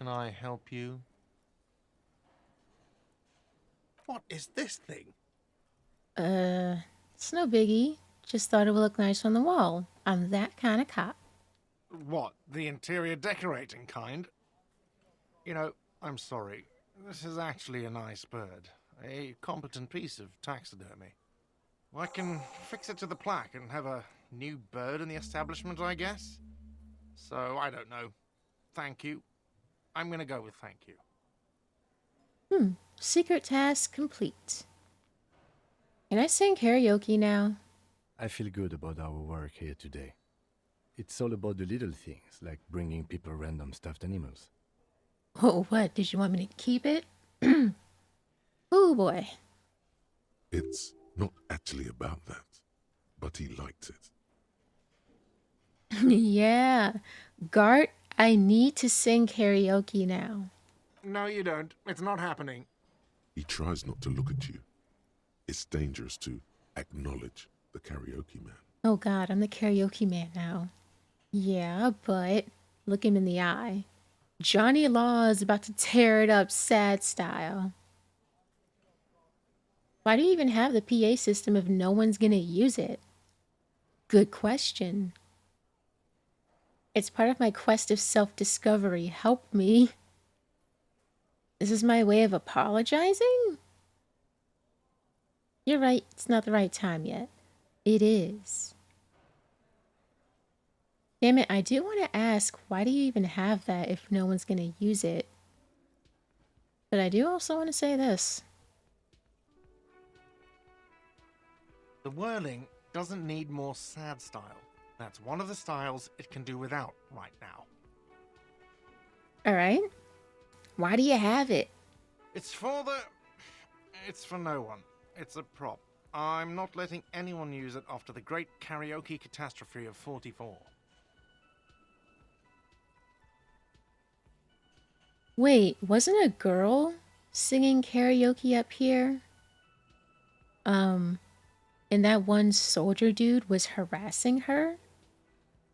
Can I help you? What is this thing? Uh, it's no biggie. Just thought it would look nice on the wall. I'm that kind of cop. What, the interior decorating kind? You know, I'm sorry. This is actually a nice bird. A competent piece of taxidermy. I can fix it to the plaque and have a new bird in the establishment, I guess. So, I don't know. Thank you. I'm gonna go with thank you. Secret task complete. Can I sing karaoke now? I feel good about our work here today. It's all about the little things, like bringing people random stuffed animals. Oh, what? Did you want me to keep it? Oh boy. It's not actually about that, but he liked it. Yeah. Gart, I need to sing karaoke now. No, you don't. It's not happening. He tries not to look at you. It's dangerous to acknowledge the karaoke man. Oh god, I'm the karaoke man now. Yeah, but look him in the eye. Johnny Law is about to tear it up sad style. Why do you even have the PA system if no one's gonna use it? Good question. It's part of my quest of self discovery. Help me. This is my way of apologizing? You're right, it's not the right time yet. It is. Damn it, I do want to ask, why do you even have that if no one's gonna use it? But I do also want to say this. The whirling doesn't need more sad style. That's one of the styles it can do without right now. Alright? Why do you have it? It's for the... It's for no one. It's a prop. I'm not letting anyone use it after the great karaoke catastrophe of 44. Wait, wasn't a girl singing karaoke up here? And that one soldier dude was harassing her?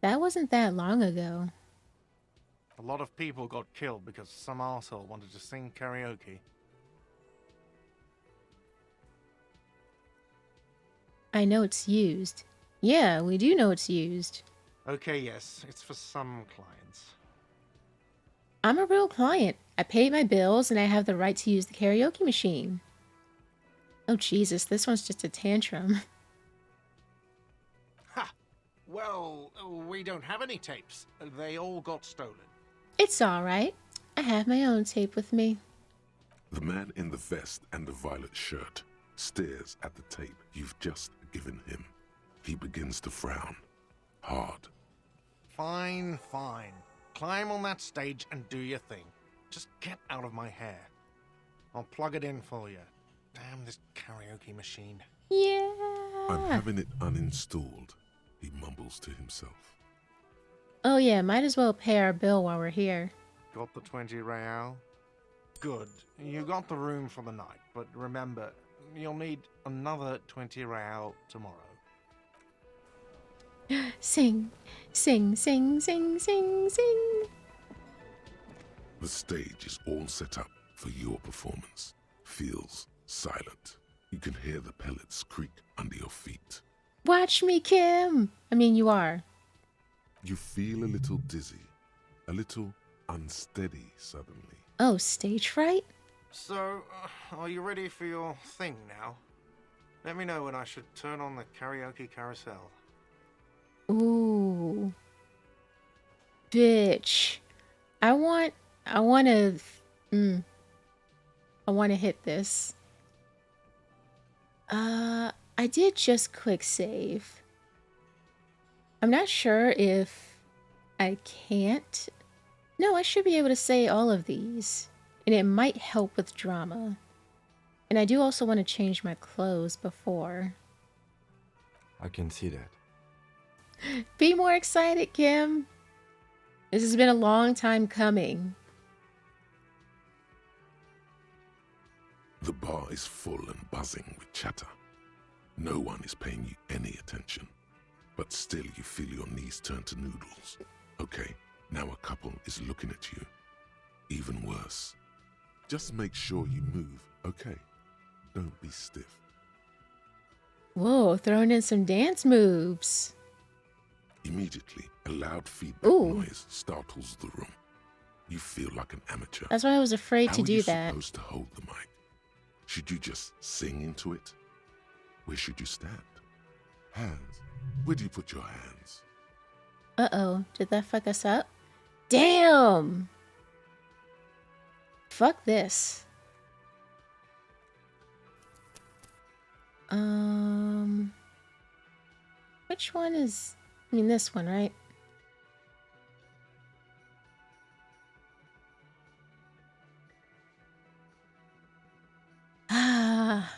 That wasn't that long ago. A lot of people got killed because some asshole wanted to sing karaoke. I know it's used. Yeah, we do know it's used. Okay, yes, it's for some clients. I'm a real client. I paid my bills and I have the right to use the karaoke machine. Oh Jesus, this one's just a tantrum. Ha! Well, we don't have any tapes. They all got stolen. It's alright. I have my own tape with me. The man in the vest and the violet shirt stares at the tape you've just given him. He begins to frown. Hard. Fine, fine. Climb on that stage and do your thing. Just get out of my hair. I'll plug it in for you. Damn this karaoke machine. Yeah. I'm having it uninstalled, he mumbles to himself. Oh yeah, might as well pay our bill while we're here. Got the 20 real? Good. You got the room for the night, but remember, you'll need another 20 real tomorrow. Sing, sing, sing, sing, sing, sing. The stage is all set up for your performance. Feels silent. You can hear the pellets creak under your feet. Watch me, Kim. I mean, you are. You feel a little dizzy, a little unsteady suddenly. Oh, stage fright? So, are you ready for your thing now? Let me know when I should turn on the karaoke carousel. Ooh. Bitch. I want to I want to hit this. I did just click save. I'm not sure if I can't. No, I should be able to say all of these. And it might help with drama. And I do also want to change my clothes before. I can see that. Be more excited, Kim. This has been a long time coming. The bar is full and buzzing with chatter. No one is paying you any attention. But still you feel your knees turn to noodles. Okay, now a couple is looking at you. Even worse. Just make sure you move, okay? Don't be stiff. Whoa, throwing in some dance moves. Immediately, a loud feedback Ooh. noise startles the room. You feel like an amateur. That's why I was afraid How to are do you that. supposed to hold the mic? Should you just sing into it? Where should you stand? Hands. Where do you put your hands? Uh-oh, did that fuck us up? Damn! Fuck this. Which one is... I mean, this one, right? Ah.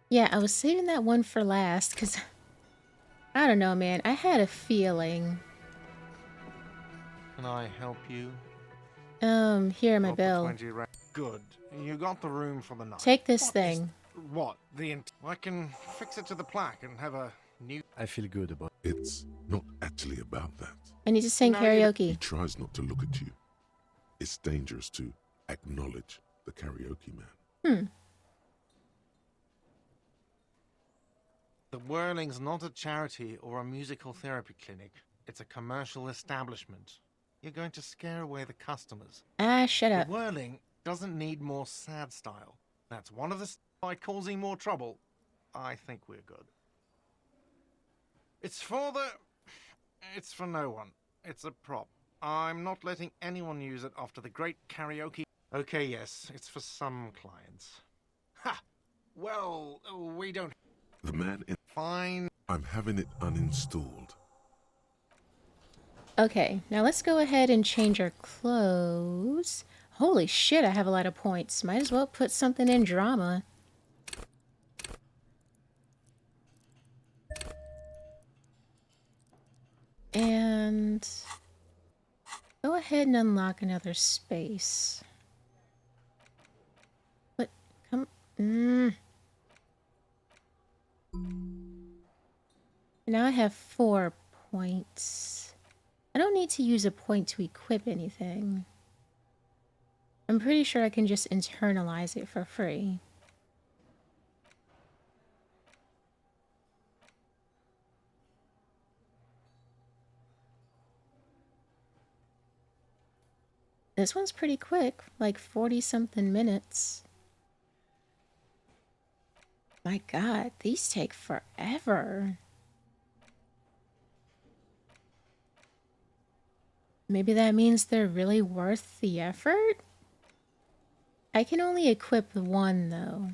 Yeah, I was saving that one for last, because... I don't know, man. I had a feeling. Can I help you? Here, my Got the bill. 20 ra- Good. You got the room for the night. Take this What is- thing. What? I can fix it to the plaque and have a new... I feel good about It's not actually about that. I need to sing No, you- He karaoke. tries not to look at you. It's dangerous to acknowledge the karaoke man. The Whirling's not a charity or a musical therapy clinic. It's a commercial establishment. You're going to scare away the customers. Ah, shut The up. Whirling doesn't need more sad style. That's one of the... By causing more trouble, I think we're good. It's for the... It's for no one. It's a prop. I'm not letting anyone use it after the great karaoke... Okay, yes, it's for some clients. Ha! Well, we don't... The man in... Fine. I'm having it uninstalled. Okay, now let's go ahead and change our clothes. Holy shit, I have a lot of points. Might as well put something in drama. And go ahead and unlock another space. What? Come. Now I have 4 points. I don't need to use a point to equip anything. I'm pretty sure I can just internalize it for free. This one's pretty quick, like 40-something minutes. My god, these take forever. Maybe that means they're really worth the effort? I can only equip one, though.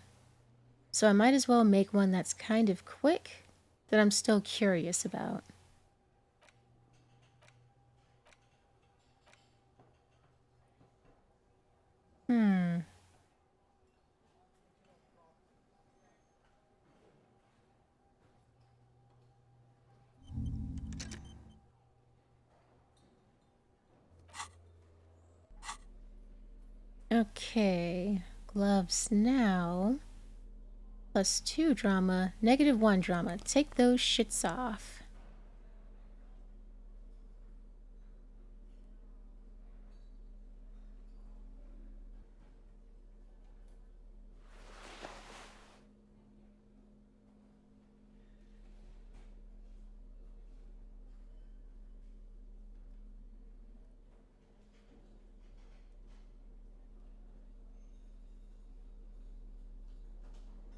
So I might as well make one that's kind of quick, that I'm still curious about. Okay, gloves now. +2 drama, -1 drama. Take those shits off.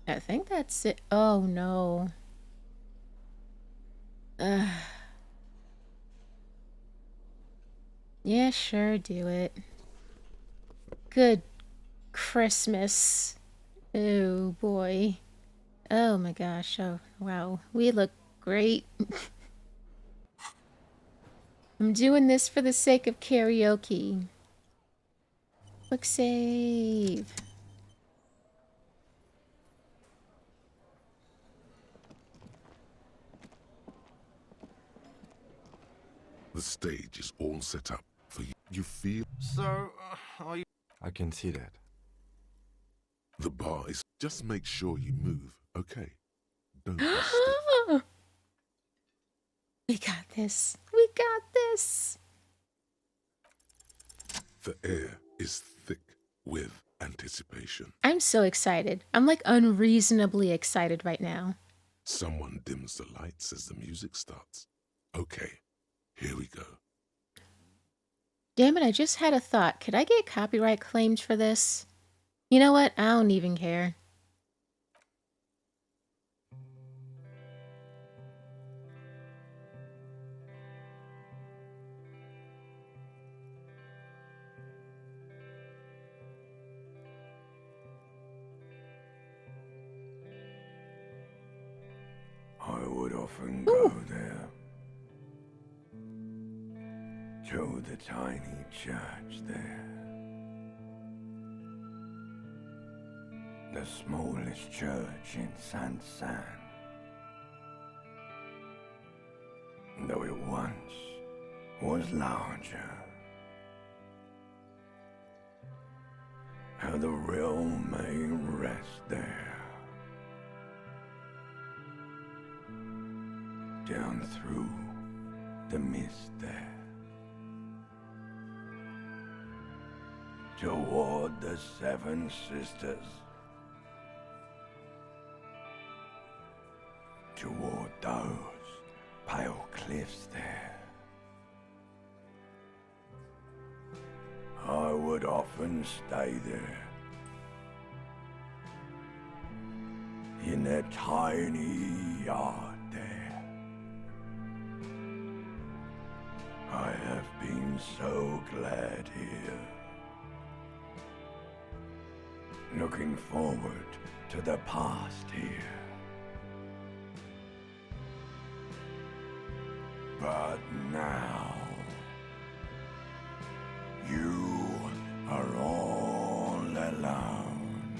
I think that's it. Oh no. Ugh. Yeah, sure, do it. Good Christmas. Oh boy. Oh my gosh. Oh wow. We look great. I'm doing this for the sake of karaoke. Quick save. The stage is all set up for you. You feel So, are you... I can see that. the bar is... Just make sure you move, okay? Don't be stiff. We got this. We got this. The air is with anticipation. I'm so excited. I'm like unreasonably excited right now. Someone dims the lights as the music starts. Okay, here we go. Damn it, I just had a thought. Could I get copyright claimed for this? You know what? I don't even care. I would often go there to the tiny church there, the smallest church in San, though it once was larger. How the real may rest there. Down through the mist there, toward the Seven Sisters, toward those pale cliffs there. I would often stay there, in their tiny yard there. I have been so glad here, looking forward to the past here. But now, you are all alone.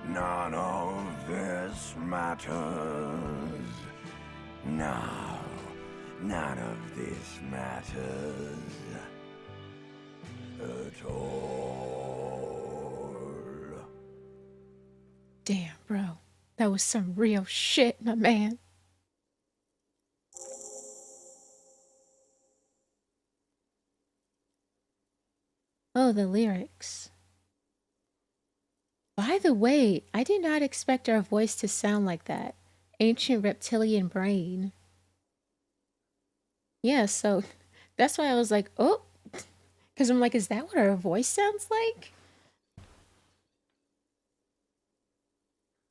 None of this matters. No, none of this matters at all. Damn, bro. That was some real shit, my man. Oh, the lyrics. By the way, I did not expect our voice to sound like that. Ancient reptilian brain. Yeah, so that's why I was like, oh, because I'm like, is that what our voice sounds like?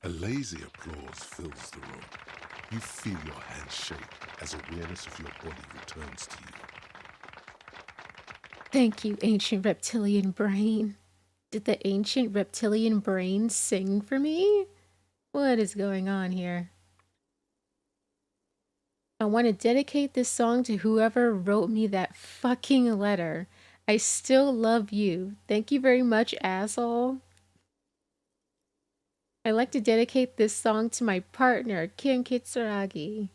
A lazy applause fills the room. You feel your hands shake as awareness of your body returns to you. Thank you, ancient reptilian brain. Did the ancient reptilian brain sing for me? What is going on here? I want to dedicate this song to whoever wrote me that fucking letter. I still love you. Thank you very much, asshole. I'd like to dedicate this song to my partner, Kim Kitsuragi.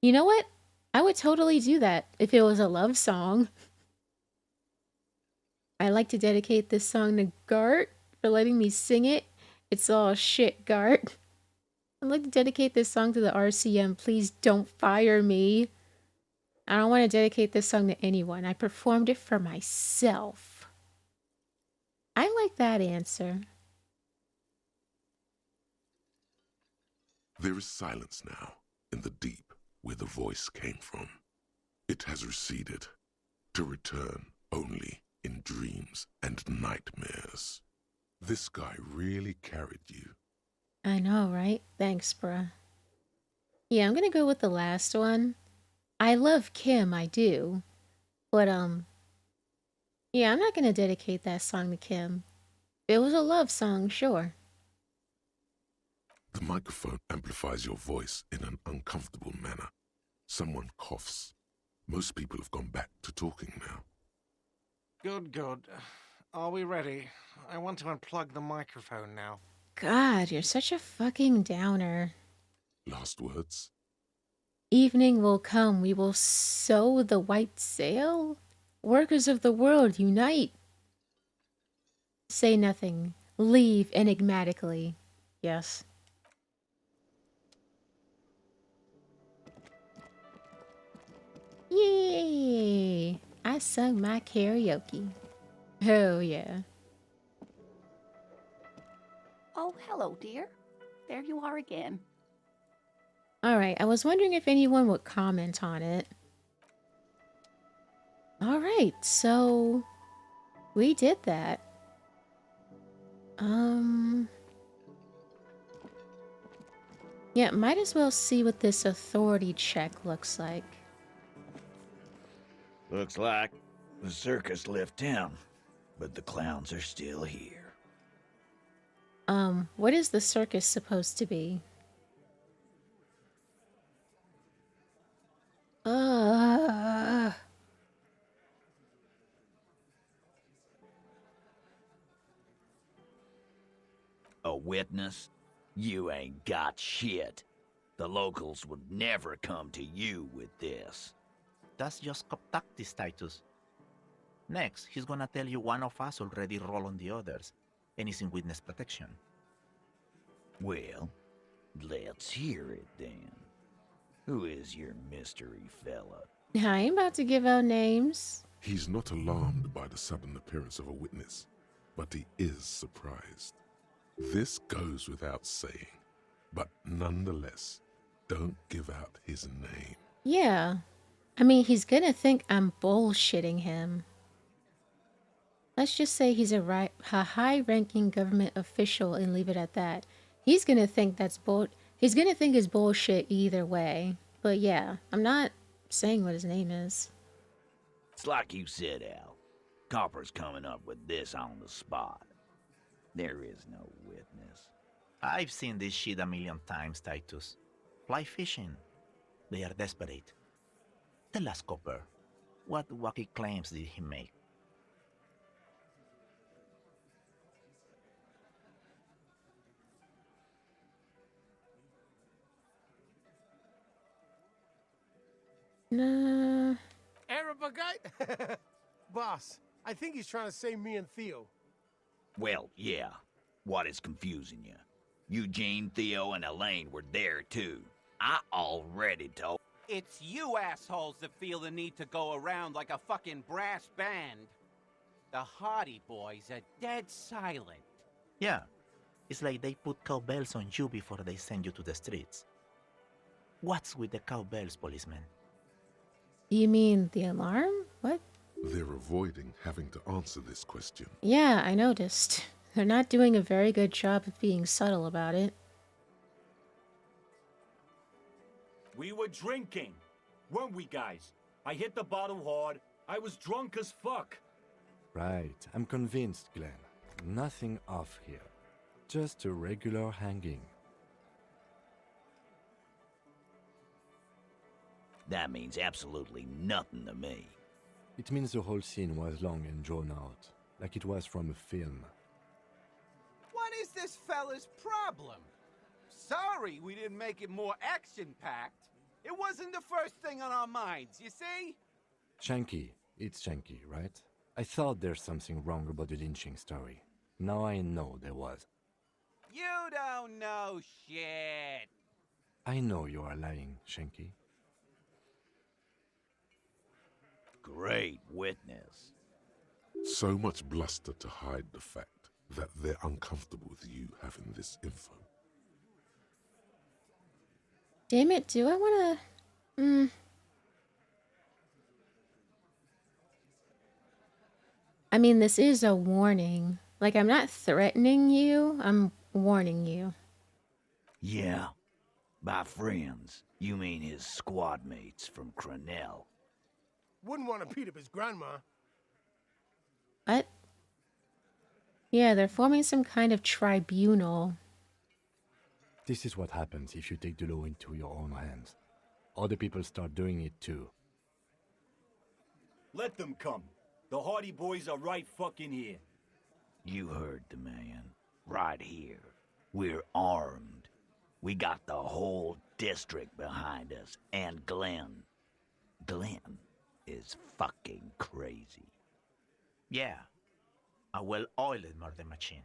You know what? I would totally do that if it was a love song. I'd like to dedicate this song to Gart for letting me sing it. It's all shit, Gart. I'd like to dedicate this song to the RCM. Please don't fire me. I don't want to dedicate this song to anyone. I performed it for myself. I like that answer. There is silence now in the deep where the voice came from. It has receded, to return only in dreams and nightmares. This guy really carried you. I know, right? Thanks, bruh. Yeah, I'm gonna go with the last one. I love Kim, I do. But, yeah, I'm not gonna dedicate that song to Kim. It was a love song, sure. The microphone amplifies your voice in an uncomfortable manner. Someone coughs. Most people have gone back to talking now. Good, good. Are we ready? I want to unplug the microphone now. God, you're such a fucking downer. Last words? Evening will come, we will sow the white sail? Workers of the world, unite! Say nothing. Leave enigmatically. Yes. Yay! I I sung my karaoke. Oh, yeah. Oh, hello, dear. There you are again. All right, I was wondering if anyone would comment on it. All right, so we did that. Yeah, might as well see what this authority check looks like. Looks like the circus left town, but the clowns are still here. What is the circus supposed to be? Uh, A witness? You ain't got shit. The locals would never come to you with this. That's just cop tactics, Titus. Next, he's gonna tell you one of us already roll on the others, and is in witness protection. Well, let's hear it then. Who is your mystery fella? I ain't about to give out names. He's not alarmed by the sudden appearance of a witness, but he is surprised. This goes without saying, but nonetheless, don't give out his name. Yeah. I mean, he's gonna think I'm bullshitting him. Let's just say he's a high-ranking government official and leave it at that. He's gonna think he's gonna think it's bullshit either way. But yeah, I'm not saying what his name is. It's like you said, Al. Copper's coming up with this on the spot. There is no witness. I've seen this shit a million times, Titus. Fly fishing. They are desperate. Tell us, Copper, what wacky claims did he make? Nah. Arabagite? Boss, I think he's trying to say me and Theo. Well, yeah. What is confusing you? Eugene, Theo, and Elaine were there too. I already told. It's you assholes that feel the need to go around like a fucking brass band. The Hardy Boys are dead silent. Yeah, it's like they put cowbells on you before they send you to the streets. What's with the cowbells, policeman? You mean the alarm? What? They're avoiding having to answer this question. Yeah, I noticed. They're not doing a very good job of being subtle about it. We were drinking, weren't we, guys? I hit the bottle hard. I was drunk as fuck. Right, I'm convinced, Glenn. Nothing off here. Just a regular hanging. That means absolutely nothing to me. It means the whole scene was long and drawn out, like it was from a film. What is this fella's problem? Sorry we didn't make it more action-packed. It wasn't the first thing on our minds, you see? Shanky, it's Shanky, right? I thought there's something wrong about the lynching story. Now I know there was. You don't know shit. I know you are lying, Shanky. Great witness. So much bluster to hide the fact that they're uncomfortable with you having this info. Damn it, do I want to... I mean, this is a warning. Like, I'm not threatening you, I'm warning you. Yeah. By friends, you mean his squad mates from Cronell. Wouldn't want to beat up his grandma. What? Yeah, they're forming some kind of tribunal. This is what happens if you take the law into your own hands. Other people start doing it too. Let them come. The Hardy Boys are right fucking here. You heard the man. Right here. We're armed. We got the whole district behind us. And Glenn. Glenn is fucking crazy. Yeah, a well-oiled murder machine.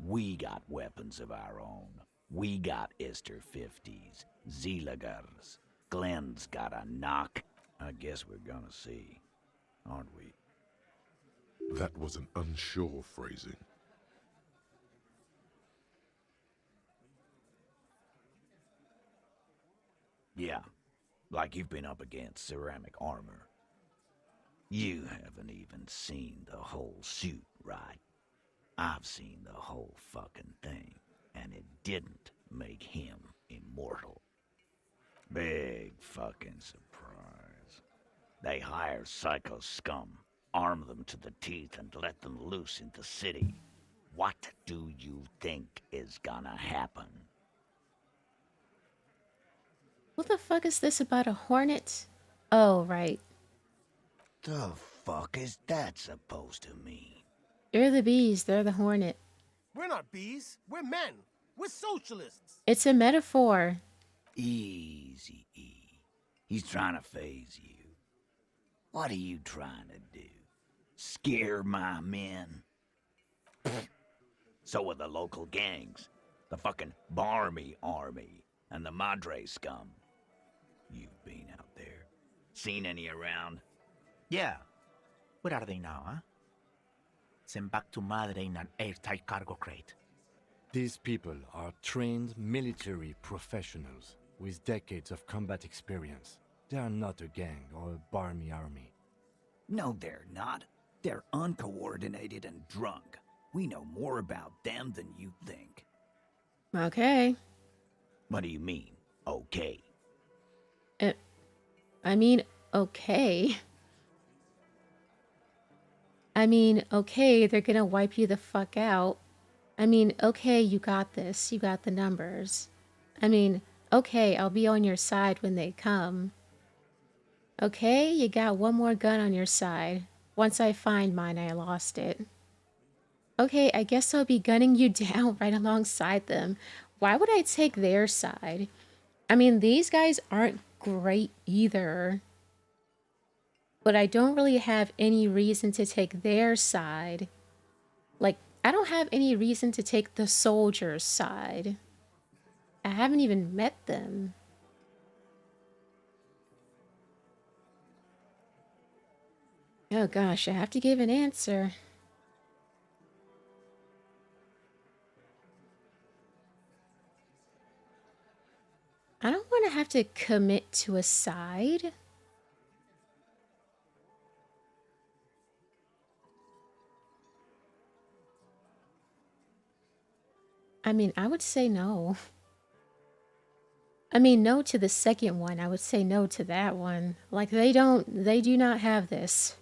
We got weapons of our own. We got Ister 50s, Zeelagers. Glenn's got a knock. I guess we're gonna see, aren't we? That was an unsure phrasing. Yeah, like you've been up against ceramic armor. You haven't even seen the whole suit, right? I've seen the whole fucking thing, and it didn't make him immortal. Big fucking surprise. They hire psycho scum, arm them to the teeth, and let them loose in the city. What do you think is gonna happen? What the fuck is this about a hornet? Oh, right. The fuck is that supposed to mean? You're the bees, they're the hornet. We're not bees. We're men. We're socialists. It's a metaphor. Easy, E. He's trying to phase you. What are you trying to do? Scare my men? So are the local gangs. The fucking Barmy Army and the Madre scum. You've been out there. Seen any around? Yeah. Where are they now, huh? Sent back to Madre in an airtight cargo crate. These people are trained military professionals with decades of combat experience. They are not a gang or a barmy army. No, they're not. They're uncoordinated and drunk. We know more about them than you think. Okay. What do you mean, okay? I mean, okay. I mean, okay, they're gonna wipe you the fuck out. I mean, okay, you got this. You got the numbers. I mean, okay, I'll be on your side when they come. Okay, you got one more gun on your side. Once I find mine, I lost it. Okay, I guess I'll be gunning you down right alongside them. Why would I take their side? I mean, these guys aren't great either. But I don't really have any reason to take their side. Like, I don't have any reason to take the soldiers' side. I haven't even met them. Oh gosh, I have to give an answer. I don't want to have to commit to a side. I mean, I would say no. I mean, no to the second one. I would say no to that one. Like, they do not have this.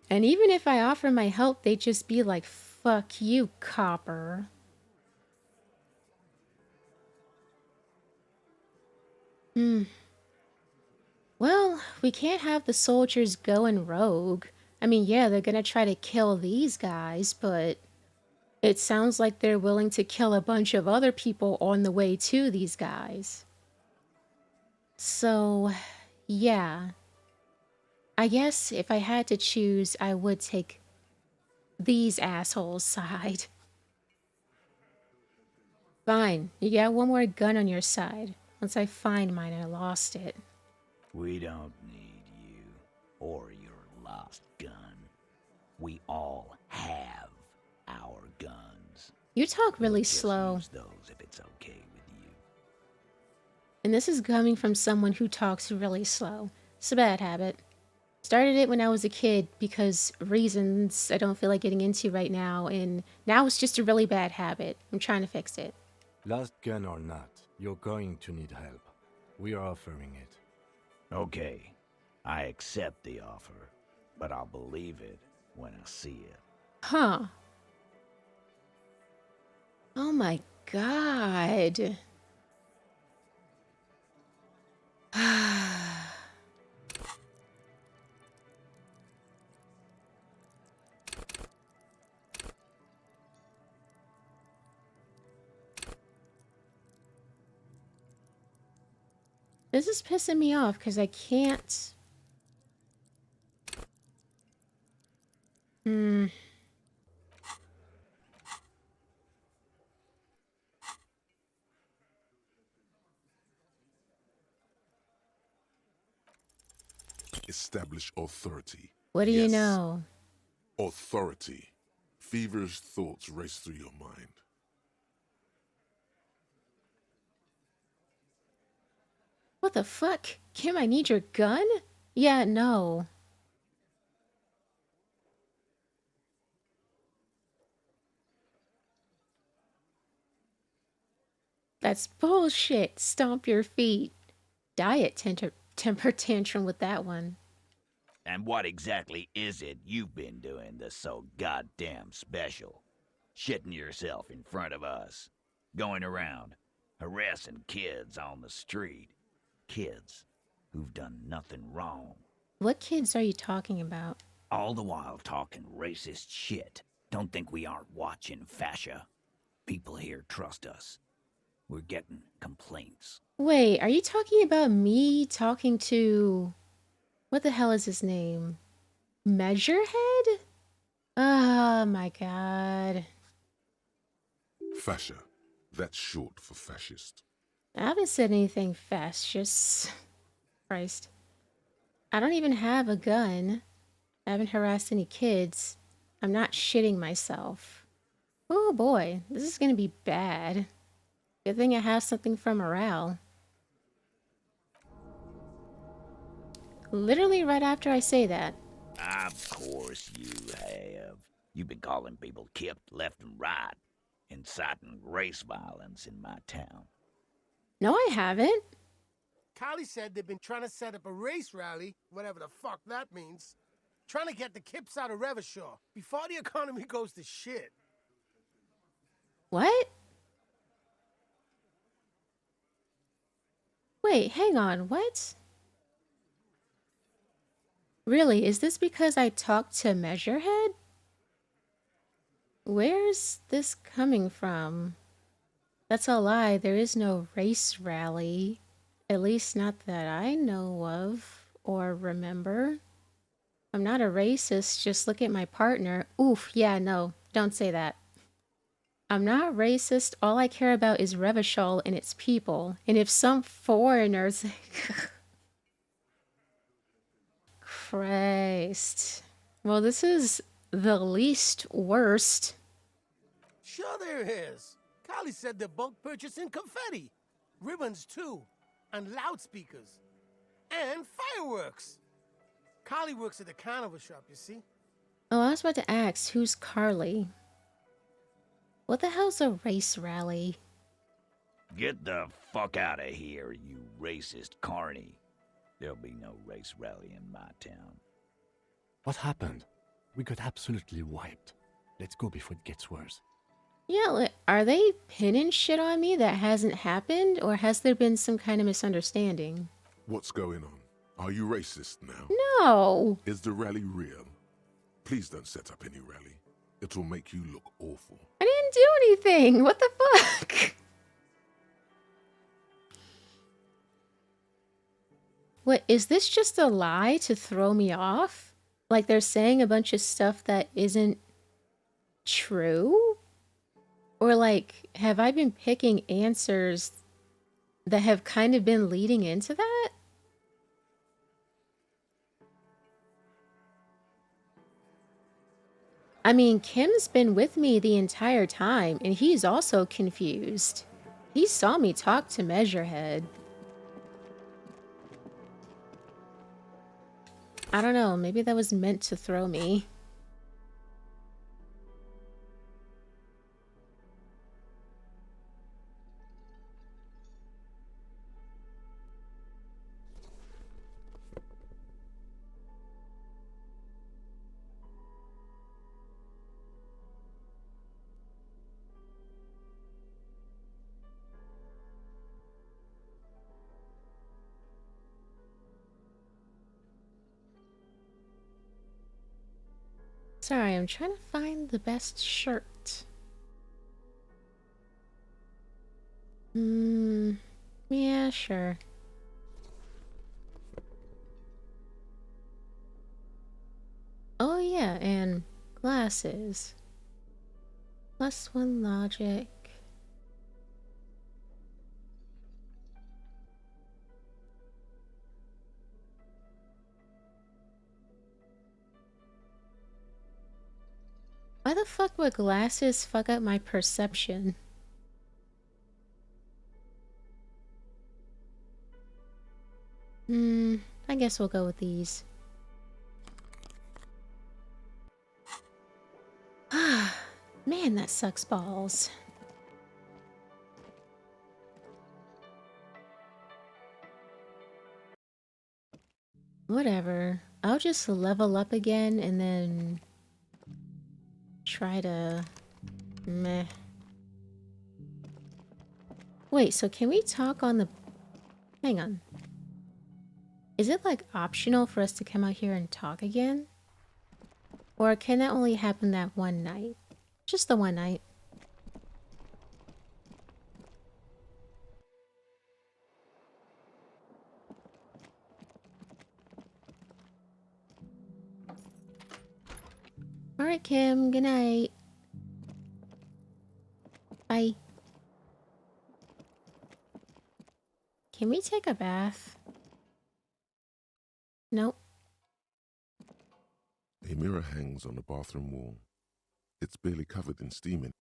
And even if I offer my help, they'd just be like, fuck you, copper. Well, we can't have the soldiers going rogue. I mean, yeah, they're gonna try to kill these guys, but it sounds like they're willing to kill a bunch of other people on the way to these guys. So, yeah. I guess if I had to choose, I would take these assholes' side. Fine, you got one more gun on your side. Once I find mine, I lost it. We don't need you or your lost gun. We all have our guns. You talk really We'll just slow. use those if it's okay with you. And this is coming from someone who talks really slow. It's a bad habit. Started it when I was a kid because reasons I don't feel like getting into right now, and now it's just a really bad habit. I'm trying to fix it. Last gun or not, you're going to need help. We are offering it. Okay, I accept the offer, but I'll believe it when I see it. Huh. Oh my god. This is pissing me off because I can't. establish authority. What do you Yes, know? authority. Feverish thoughts race through your mind. What the fuck? Kim, I need your gun? Yeah, no. That's bullshit. Stomp your feet. Diet temper tantrum with that one. And what exactly is it you've been doing that's so goddamn special? Shitting yourself in front of us. Going around, harassing kids on the street. Kids who've done nothing wrong. What kids are you talking about? All the while talking racist shit. Don't think we aren't watching, fascia. People here trust us. We're getting complaints. Wait, are you talking about me talking to... What the hell is his name? Measurehead? Oh my god. Fascia. That's short for fascist. I haven't said anything fascist. Christ. I don't even have a gun. I haven't harassed any kids. I'm not shitting myself. Oh boy, this is gonna be bad. Good thing I have something for morale. Literally right after I say that. Of course you have. You've been calling people Kip left and right, inciting race violence in my town. No, I haven't. Kylie said they've been trying to set up a race rally, whatever the fuck that means. Trying to get the Kips out of Revachol before the economy goes to shit. What? Wait, hang on, what? Really, is this because I talked to Measurehead? Where's this coming from? That's a lie, there is no race rally. At least not that I know of or remember. I'm not a racist, just look at my partner. Oof, yeah, no, don't say that. I'm not racist, all I care about is Revachol and its people. And if some foreigners... Christ. Well, this is the least worst. Sure there is. Kylie said they're bulk purchasing confetti. Ribbons, too. And loudspeakers. And fireworks. Kylie works at the carnival shop, you see? Oh, I was about to ask, who's Carly? What the hell's a race rally? Get the fuck out of here, you racist carny. There'll be no race rally in my town. What happened? We got absolutely wiped. Let's go before it gets worse. Yeah, are they pinning shit on me that hasn't happened? Or has there been some kind of misunderstanding? What's going on? Are you racist now? No! Is the rally real? Please don't set up any rally. It'll make you look awful. I didn't do anything! What the fuck? What, is this just a lie to throw me off? Like they're saying a bunch of stuff that isn't true? Or like, have I been picking answers that have kind of been leading into that? I mean, Kim's been with me the entire time, and he's also confused. He saw me talk to Measurehead. I don't know, maybe that was meant to throw me. Sorry, I'm trying to find the best shirt. Yeah, sure. Oh yeah, and glasses. +1 logic. Why the fuck would glasses fuck up my perception? I guess we'll go with these. Man, that sucks balls. Whatever. I'll just level up again and then try to... Meh. Wait, so can we talk on the... Hang on. Is it like optional for us to come out here and talk again? Or can that only happen that one night? Just the one night. Alright, Kim. Good night. Bye. Can we take a bath? Nope. A mirror hangs on the bathroom wall. It's barely covered in steam.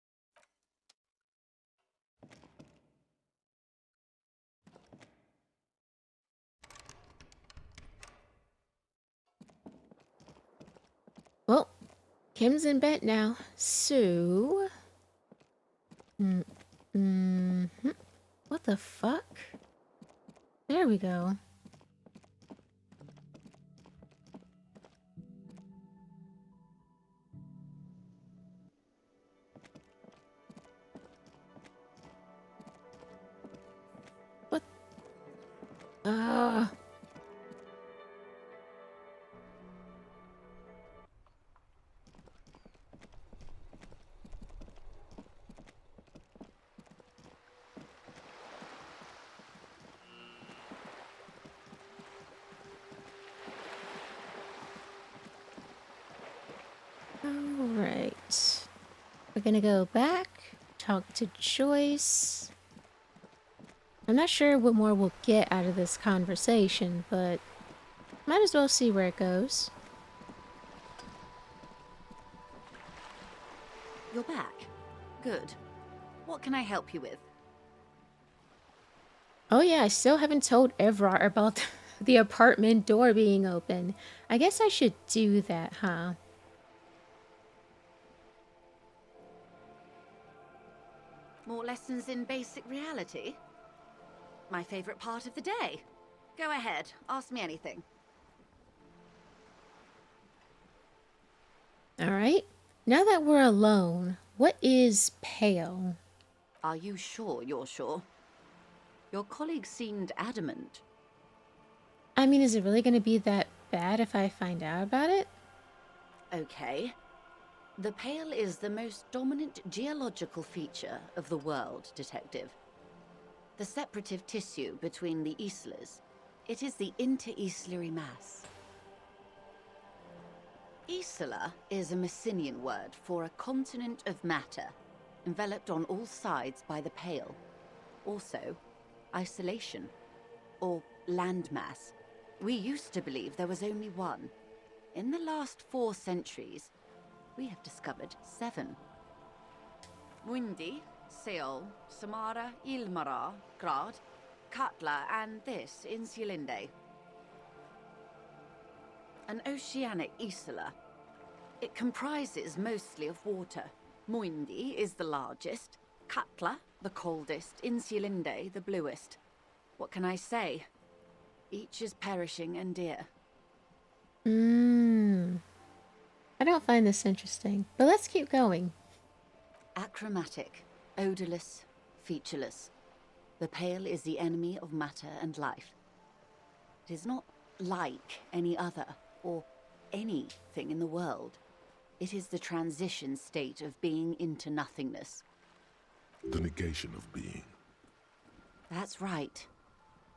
Well, Kim's in bed now, so... What the fuck? There we go. What? Alright. We're gonna go back, talk to Joyce. I'm not sure what more we'll get out of this conversation, but might as well see where it goes. You're back. Good. What can I help you with? Oh yeah, I still haven't told Evrart about the apartment door being open. I guess I should do that, huh? More lessons in basic reality? My favorite part of the day. Go ahead, ask me anything. Alright. Now that we're alone, what is pale? Are you sure you're sure? Your colleague seemed adamant. I mean, is it really going to be that bad if I find out about it? Okay. The pale is the most dominant geological feature of the world, Detective. The separative tissue between the islas. It is the inter-islary mass. Isla is a Messinian word for a continent of matter, enveloped on all sides by the pale. Also, isolation, or landmass. We used to believe there was only one. In the last 4 centuries, we have discovered 7. Mundi, Seol, Samara, Ilmara, Grad, Katla, and this, Insulinde. An oceanic isla. It comprises mostly of water. Muindi is the largest, Katla the coldest, Insulinde the bluest. What can I say? Each is perishing and dear. I don't find this interesting, but let's keep going. Achromatic, odorless, featureless. The pale is the enemy of matter and life. It is not like any other, or anything in the world. It is the transition state of being into nothingness. The negation of being. That's right.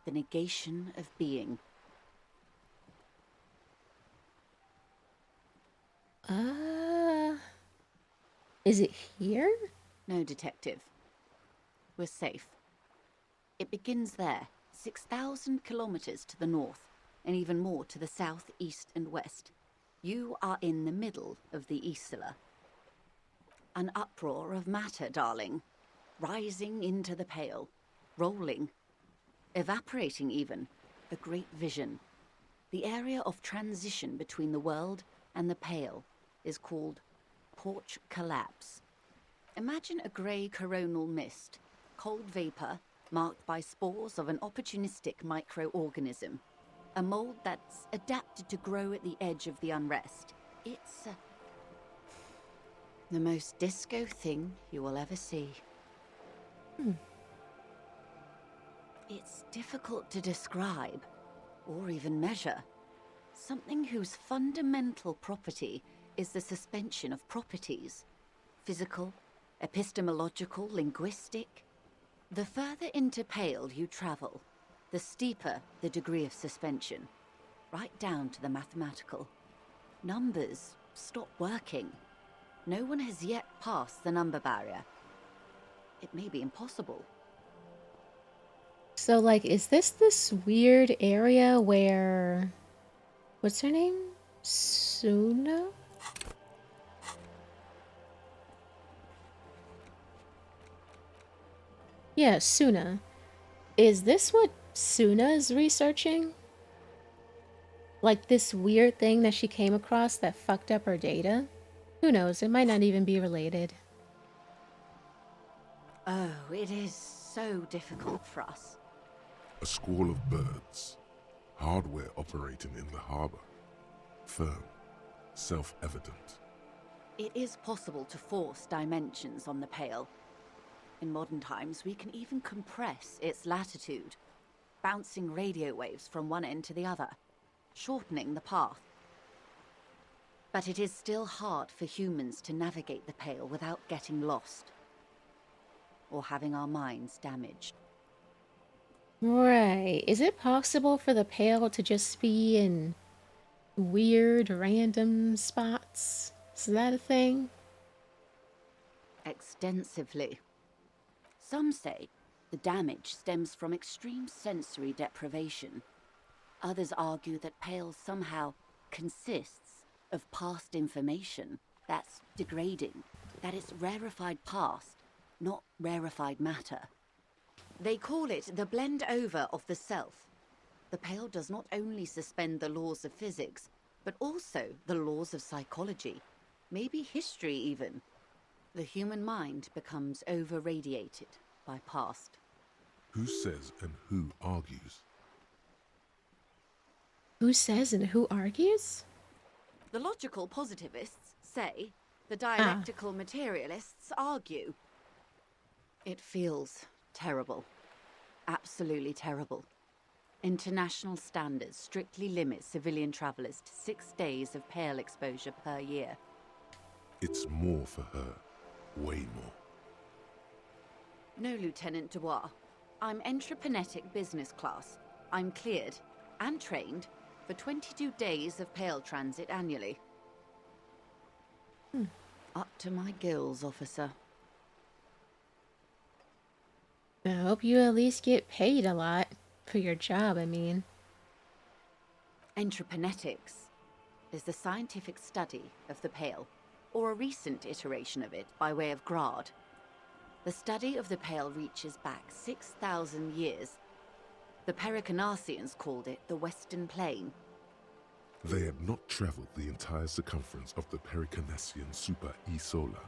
The negation of being. Is it here? No, Detective. We're safe. It begins there, 6,000 kilometers to the north, and even more to the south, east, and west. You are in the middle of the Isla. An uproar of matter, darling. Rising into the pale. Rolling. Evaporating even. A great vision. The area of transition between the world and the pale is called porch collapse. Imagine a grey coronal mist, cold vapor marked by spores of an opportunistic microorganism. A mold that's adapted to grow at the edge of the unrest. It's the most disco thing you will ever see. It's difficult to describe, or even measure. Something whose fundamental property is the suspension of properties. Physical, epistemological, linguistic. The further into pale you travel, the steeper the degree of suspension, right down to the mathematical. Numbers stop working. No one has yet passed the number barrier. It may be impossible. So, like, is this weird area where... What's her name? Suna? Yeah, Suna. Is this what Suna is researching? Like this weird thing that she came across that fucked up her data? Who knows? It might not even be related. Oh, it is so difficult for us. A squall of birds. Hardware operating in the harbor. Firm. Self-evident. It is possible to force dimensions on the pale. In modern times, we can even compress its latitude, bouncing radio waves from one end to the other, shortening the path. But it is still hard for humans to navigate the pale without getting lost, or having our minds damaged. Right. Is it possible for the pale to just be in weird, random spots? Is that a thing? Extensively. Some say the damage stems from extreme sensory deprivation. Others argue that pale somehow consists of past information that's degrading, that it's rarefied past, not rarefied matter. They call it the blend over of the self. The pale does not only suspend the laws of physics, but also the laws of psychology, maybe history even. The human mind becomes over-radiated by past. Who says and who argues? Who says and who argues? The logical positivists say, the dialectical materialists argue. It feels terrible. Absolutely terrible. International standards strictly limit civilian travelers to 6 days of pale exposure per year. It's more for her. Way more. No, Lieutenant Dubois. I'm entreprenetic business class. I'm cleared and trained for 22 days of pale transit annually. Up to my gills, officer. I hope you at least get paid a lot for your job, I mean. Entreprenetics is the scientific study of the pale, or a recent iteration of it by way of grad. The study of the pale reaches back 6,000 years. The Pericarnassians called it the Western Plain. They had not traveled the entire circumference of the Pericarnassian Super E-Solar.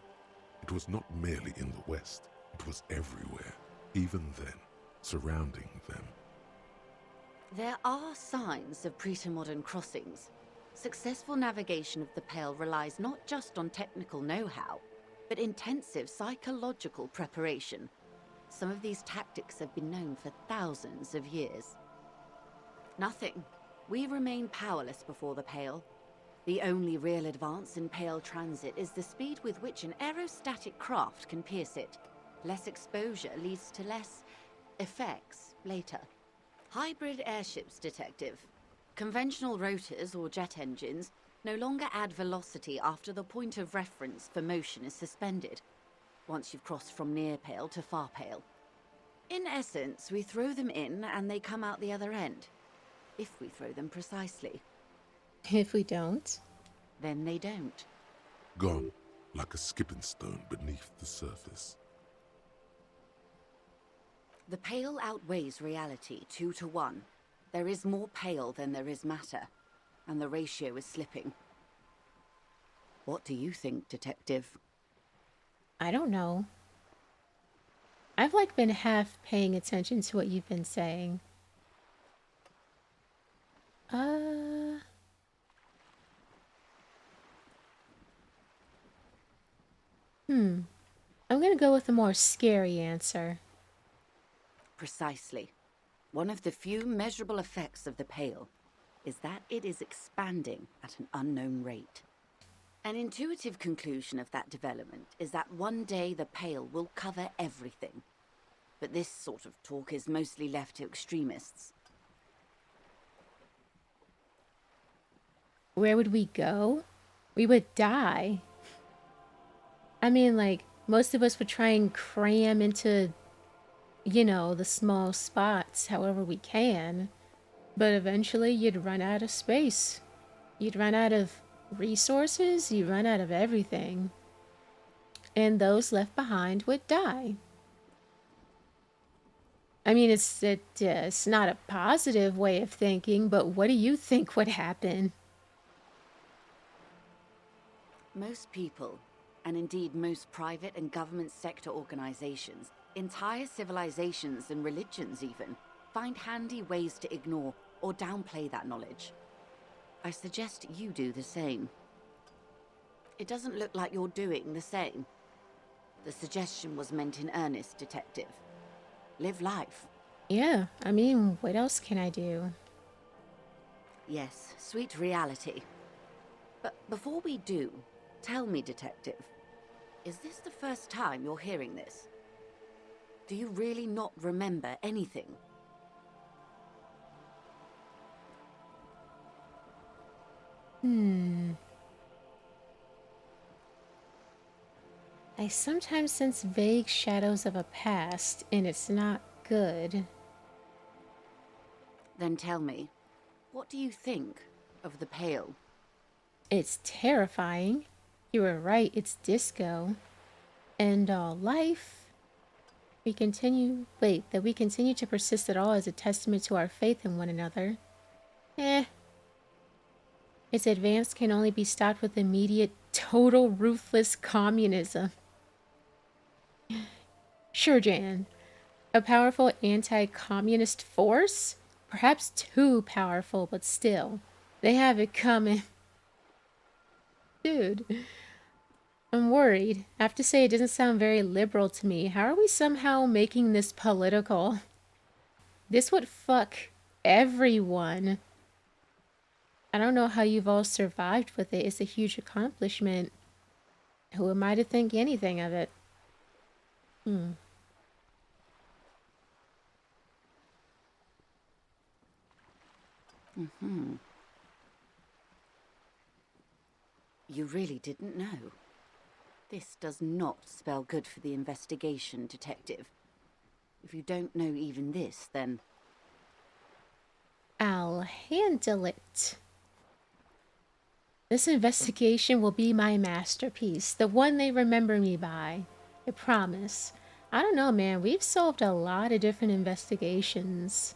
It was not merely in the west, it was everywhere, even then, surrounding them. There are signs of pre-modern crossings. Successful navigation of the pale relies not just on technical know-how, but intensive psychological preparation. Some of these tactics have been known for thousands of years. Nothing. We remain powerless before the pale. The only real advance in pale transit is the speed with which an aerostatic craft can pierce it. Less exposure leads to less effects later. Hybrid airships, Detective. Conventional rotors or jet engines no longer add velocity after the point of reference for motion is suspended, once you've crossed from near pale to far pale. In essence, we throw them in and they come out the other end. If we throw them precisely. If we don't. Then they don't. Gone. like a skipping stone beneath the surface. The pale outweighs reality 2 to 1. There is more pale than there is matter, and the ratio is slipping. What do you think, Detective? I don't know. I've like been half paying attention to what you've been saying. I'm gonna go with a more scary answer. Precisely. One of the few measurable effects of the Pale is that it is expanding at an unknown rate. An intuitive conclusion of that development is that one day the Pale will cover everything. But this sort of talk is mostly left to extremists. Where would we go? We would die. I mean, like, most of us would try and cram into, you know, the small spots however we can. But eventually you'd run out of space. You'd run out of resources. You'd run out of everything. And those left behind would die. I mean, it's not a positive way of thinking, but what do you think would happen? Most people, and indeed most private and government sector organizations, entire civilizations and religions even, find handy ways to ignore or downplay that knowledge. I suggest you do the same. It doesn't look like you're doing the same. The suggestion was meant in earnest, Detective. Live life. Yeah, I mean, what else can I do? Yes, sweet reality. But before we do, tell me, Detective, is this the first time you're hearing this? Do you really not remember anything? I sometimes sense vague shadows of a past, and it's not good. Then tell me, what do you think of the Pale? It's terrifying. You were right, it's disco. And all life. That we continue to persist at all is a testament to our faith in one another. Its advance can only be stopped with immediate, total, ruthless communism. Sure, Jan. A powerful anti-communist force? Perhaps too powerful, but still. They have it coming. Dude. I'm worried. I have to say, it doesn't sound very liberal to me. How are we somehow making this political? This would fuck everyone. I don't know how you've all survived with it. It's a huge accomplishment. Who am I to think anything of it? You really didn't know. This does not spell good for the investigation, Detective. If you don't know even this, then... I'll handle it. This investigation will be my masterpiece, the one they remember me by. I promise. I don't know, man. We've solved a lot of different investigations.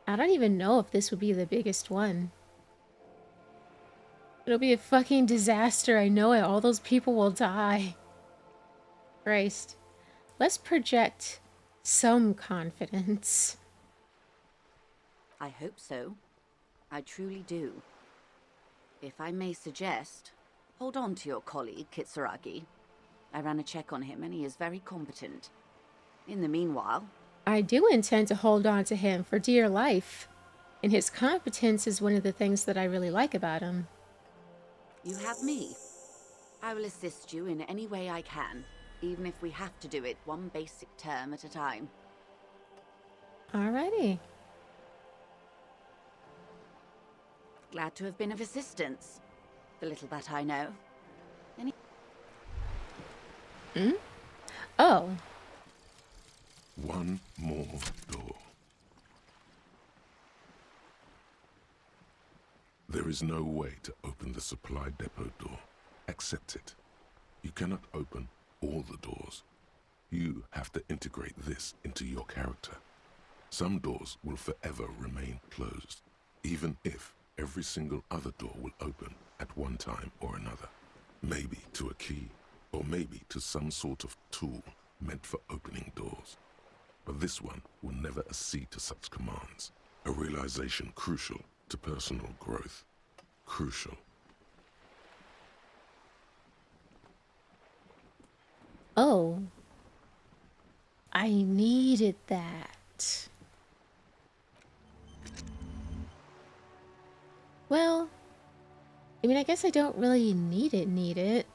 I don't even know if this would be the biggest one. It'll be a fucking disaster. I know it. All those people will die. Christ. Let's project some confidence. I hope so. I truly do. If I may suggest, hold on to your colleague, Kitsuragi. I ran a check on him and he is very competent. In the meanwhile... I do intend to hold on to him for dear life. And his competence is one of the things that I really like about him. You have me. I will assist you in any way I can, even if we have to do it one basic term at a time. Alrighty. Glad to have been of assistance. The little that I know. Oh. One more door. There is no way to open the supply depot door. Accept it. You cannot open all the doors. You have to integrate this into your character. Some doors will forever remain closed, even if every single other door will open at one time or another. Maybe to a key, or maybe to some sort of tool meant for opening doors. But this one will never accede to such commands. A realization crucial to personal growth. Crucial. Oh. I needed that. Well, I mean, I guess I don't really need it.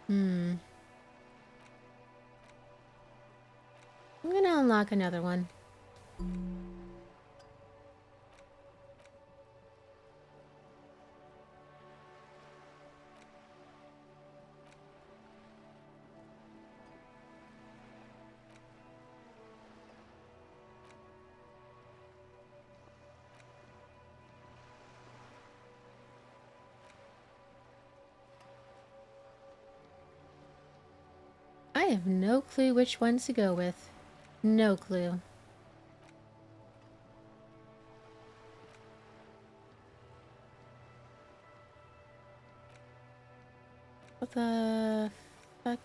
I'm gonna unlock another one. I have no clue which one to go with. No clue. What the fuck,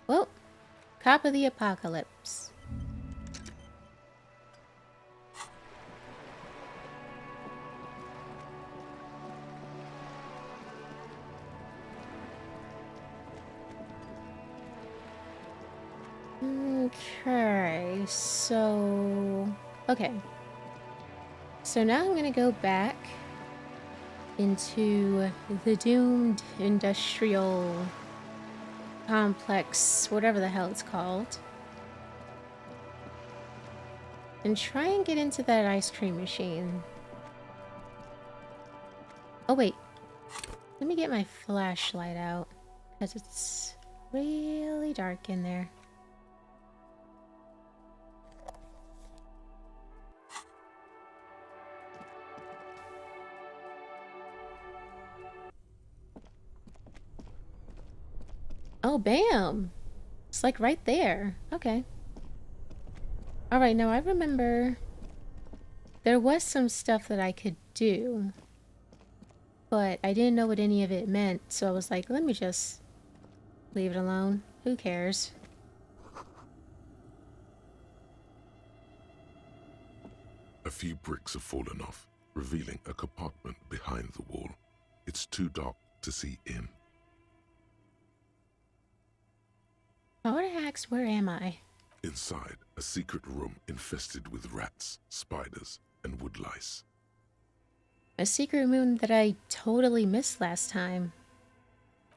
Well, cop of the apocalypse. Okay, so... Okay. So now I'm gonna go back into the doomed industrial complex, whatever the hell it's called, and try and get into that ice cream machine. Oh wait, let me get my flashlight out, because it's really dark in there. Oh, bam! It's like right there. Okay. Alright, now I remember there was some stuff that I could do, but I didn't know what any of it meant, so I was like, let me just leave it alone. Who cares? A few bricks have fallen off, revealing a compartment behind the wall. It's too dark to see in. I would have asked, where am I? Inside, a secret room infested with rats, spiders, and woodlice. A secret room that I totally missed last time.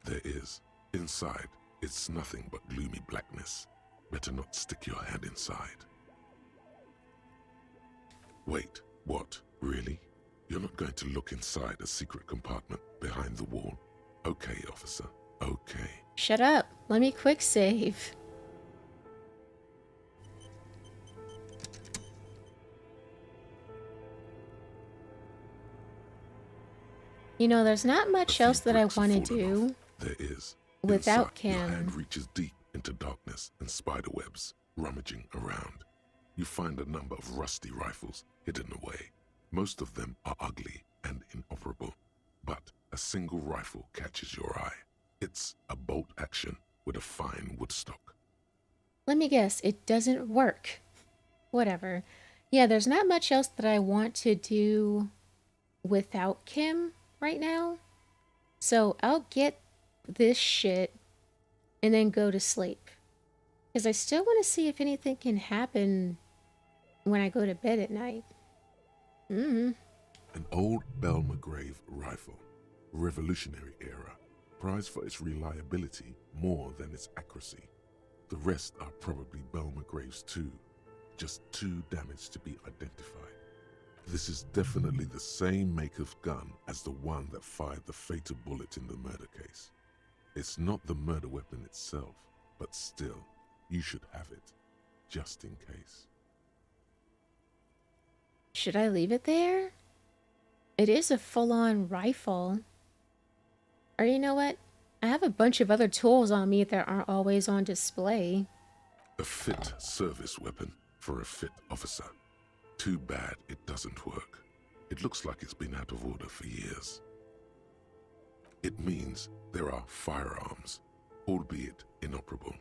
There is. Inside, it's nothing but gloomy blackness. Better not stick your hand inside. Wait, what? Really? You're not going to look inside a secret compartment behind the wall? Okay, officer. Okay. Shut up. Let me quick save. You know, there's not much else that I want to do. There is. Without Inside, Kim. Your hand reaches deep into darkness and spider webs, rummaging around. You find a number of rusty rifles hidden away. Most of them are ugly and inoperable, but a single rifle catches your eye. It's a bolt action with a fine wood stock. Let me guess, it doesn't work. Whatever. Yeah, there's not much else that I want to do without Kim right now. So I'll get this shit and then go to sleep. Because I still want to see if anything can happen when I go to bed at night. An old Belmagrave rifle, Revolutionary era, prized for its reliability more than its accuracy. The rest are probably Belmagraves too, just too damaged to be identified. This is definitely the same make of gun as the one that fired the fatal bullet in the murder case. It's not the murder weapon itself, but still, you should have it, just in case. Should I leave it there? It is a full-on rifle. Or you know what? I have a bunch of other tools on me that aren't always on display. A fit service weapon for a fit officer. Too bad it doesn't work. It looks like it's been out of order for years. It means there are firearms, albeit inoperable,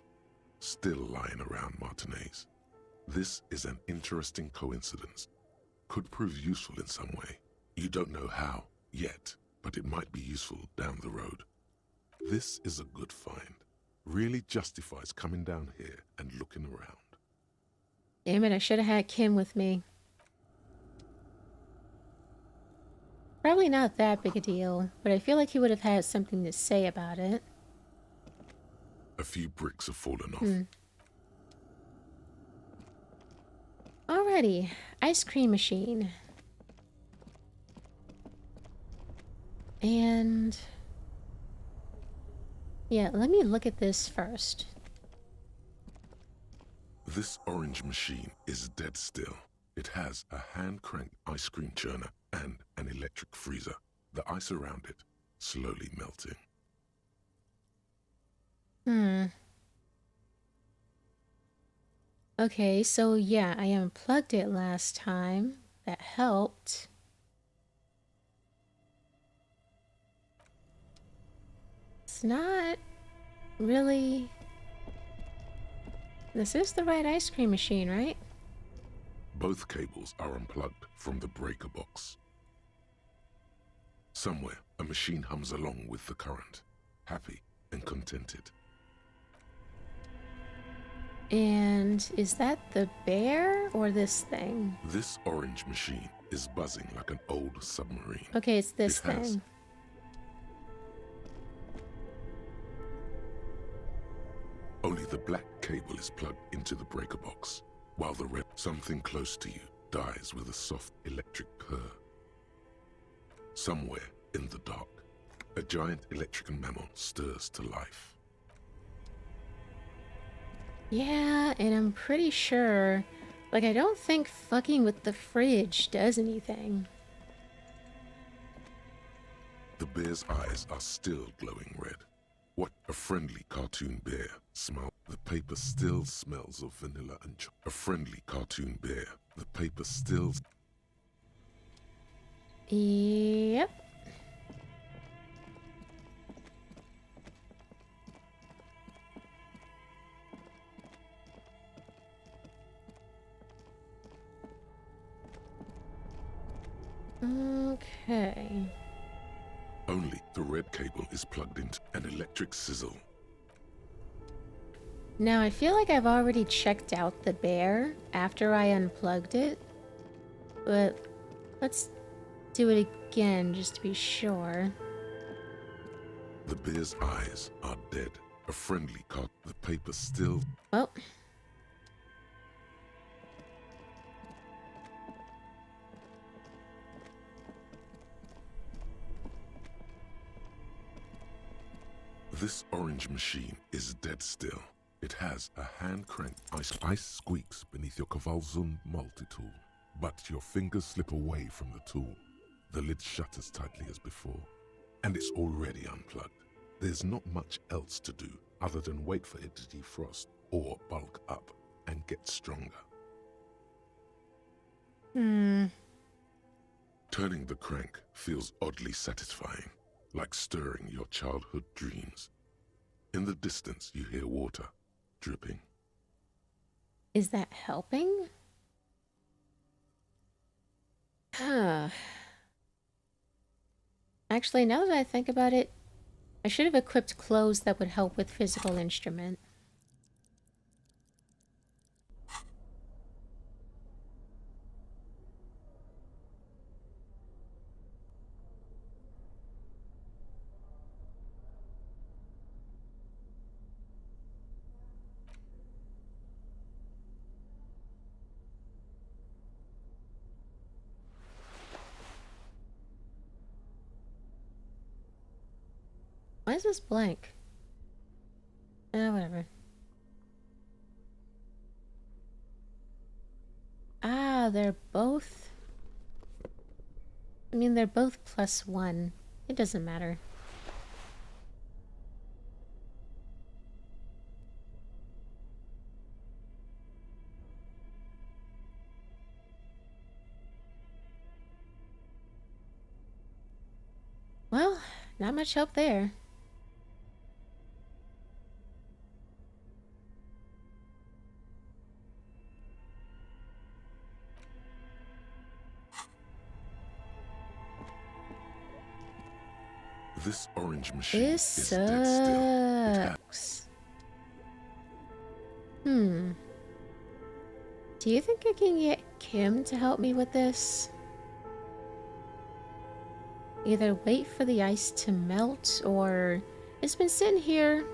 still lying around Martinez. This is an interesting coincidence. Could prove useful in some way. You don't know how yet, but it might be useful down the road. This is a good find. Really justifies coming down here and looking around. Damn it, I should have had Kim with me. Probably not that big a deal, but I feel like he would have had something to say about it. A few bricks have fallen off. Alrighty, ice cream machine. And... yeah, let me look at this first. This orange machine is dead still. It has a hand-cranked ice cream churner and an electric freezer. The ice around it slowly melting. Okay, so yeah, I unplugged it last time. That helped. It's not really... This is the right ice cream machine, right? Both cables are unplugged from the breaker box. Somewhere, a machine hums along with the current, happy and contented. And is that the bear or this thing? This orange machine is buzzing like an old submarine. Okay, it's this It has thing. Only the black cable is plugged into the breaker box, while the red, something close to you, dies with a soft electric purr. Somewhere in the dark, a giant electrical mammal stirs to life. Yeah, and I'm pretty sure... like, I don't think fucking with the fridge does anything. The bear's eyes are still glowing red. What a friendly cartoon bear. Smell. The paper still smells of vanilla and chocolate. A friendly cartoon bear. The paper still... Yep. Okay. Only the red cable is plugged into an electric sizzle. Now, I feel like I've already checked out the bear after I unplugged it. But let's do it again just to be sure. The bear's eyes are dead. A friendly cut. The paper still... Well... This orange machine is dead still. It has a hand-cranked ice squeaks beneath your Kavalzun multi-tool, but your fingers slip away from the tool. The lid shutters tightly as before, and it's already unplugged. There's not much else to do other than wait for it to defrost or bulk up and get stronger. Turning the crank feels oddly satisfying, like stirring your childhood dreams. In the distance, you hear water dripping. Is that helping? Huh. Actually, now that I think about it, I should have equipped clothes that would help with physical instrument. Why is this blank? Whatever. Ah, they're both... I mean, they're both +1. It doesn't matter. Well, not much help there. This orange machine This is dead still. It sucks. Do you think I can get Kim to help me with this? Either wait for the ice to melt, or it's been sitting here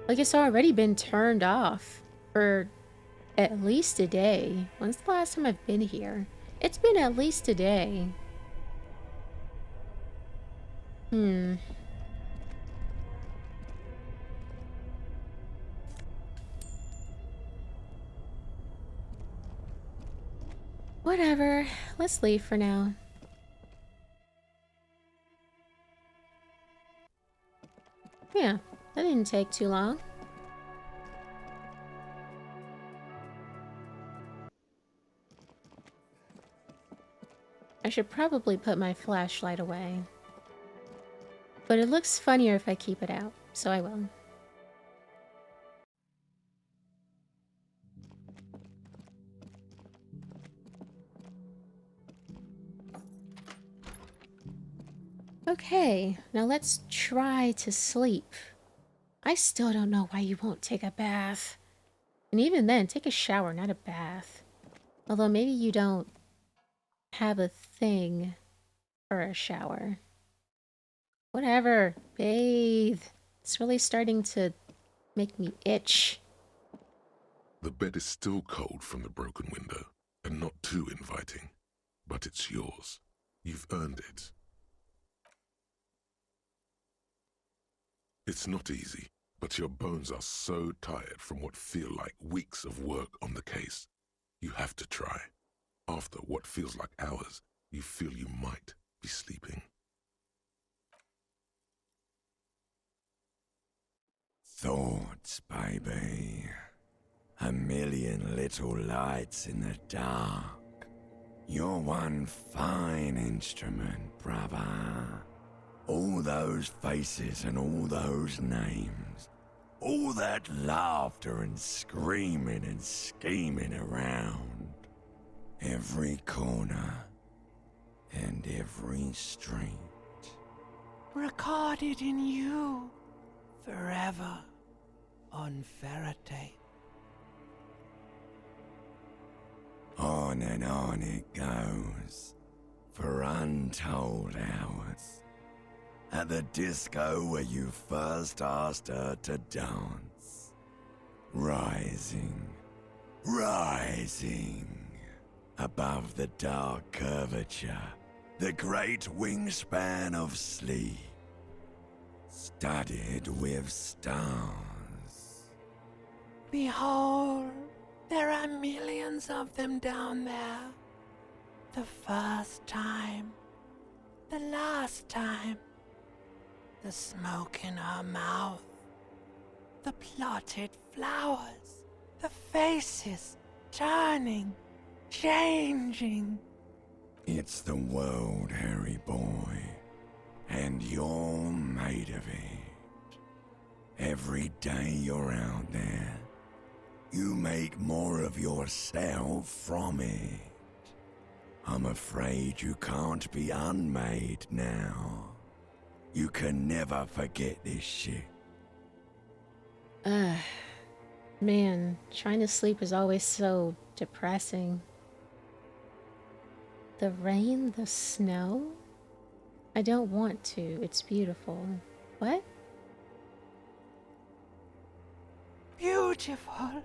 like it's already been turned off for at least a day. When's the last time I've been here? It's been at least a day. Whatever. Let's leave for now. Yeah, that didn't take too long. I should probably put my flashlight away. But it looks funnier if I keep it out, so I will. Okay, now let's try to sleep. I still don't know why you won't take a bath. And even then, take a shower, not a bath. Although maybe you don't have a thing for a shower. Whatever, bathe. It's really starting to make me itch. The bed is still cold from the broken window, and not too inviting. But it's yours. You've earned it. It's not easy, but your bones are so tired from what feel like weeks of work on the case. You have to try. After what feels like hours, you feel you might be sleeping. Thoughts, baby. A million little lights in the dark. You're one fine instrument, brother. All those faces and all those names. All that laughter and screaming and scheming around. Every corner and every street. Recorded in you. Forever. On Faraday. On and on it goes. For untold hours. At the disco where you first asked her to dance. Rising. Rising. Above the dark curvature. The great wingspan of sleep. Studded with stars. Behold, there are millions of them down there. The first time. The last time. The smoke in her mouth. The plotted flowers. The faces turning, changing. It's the world, Harry boy. And you're made of it. Every day you're out there, you make more of yourself from it. I'm afraid you can't be unmade now. You can never forget this shit. Man, trying to sleep is always so depressing. The rain, the snow? I don't want to. It's beautiful. What? Beautiful.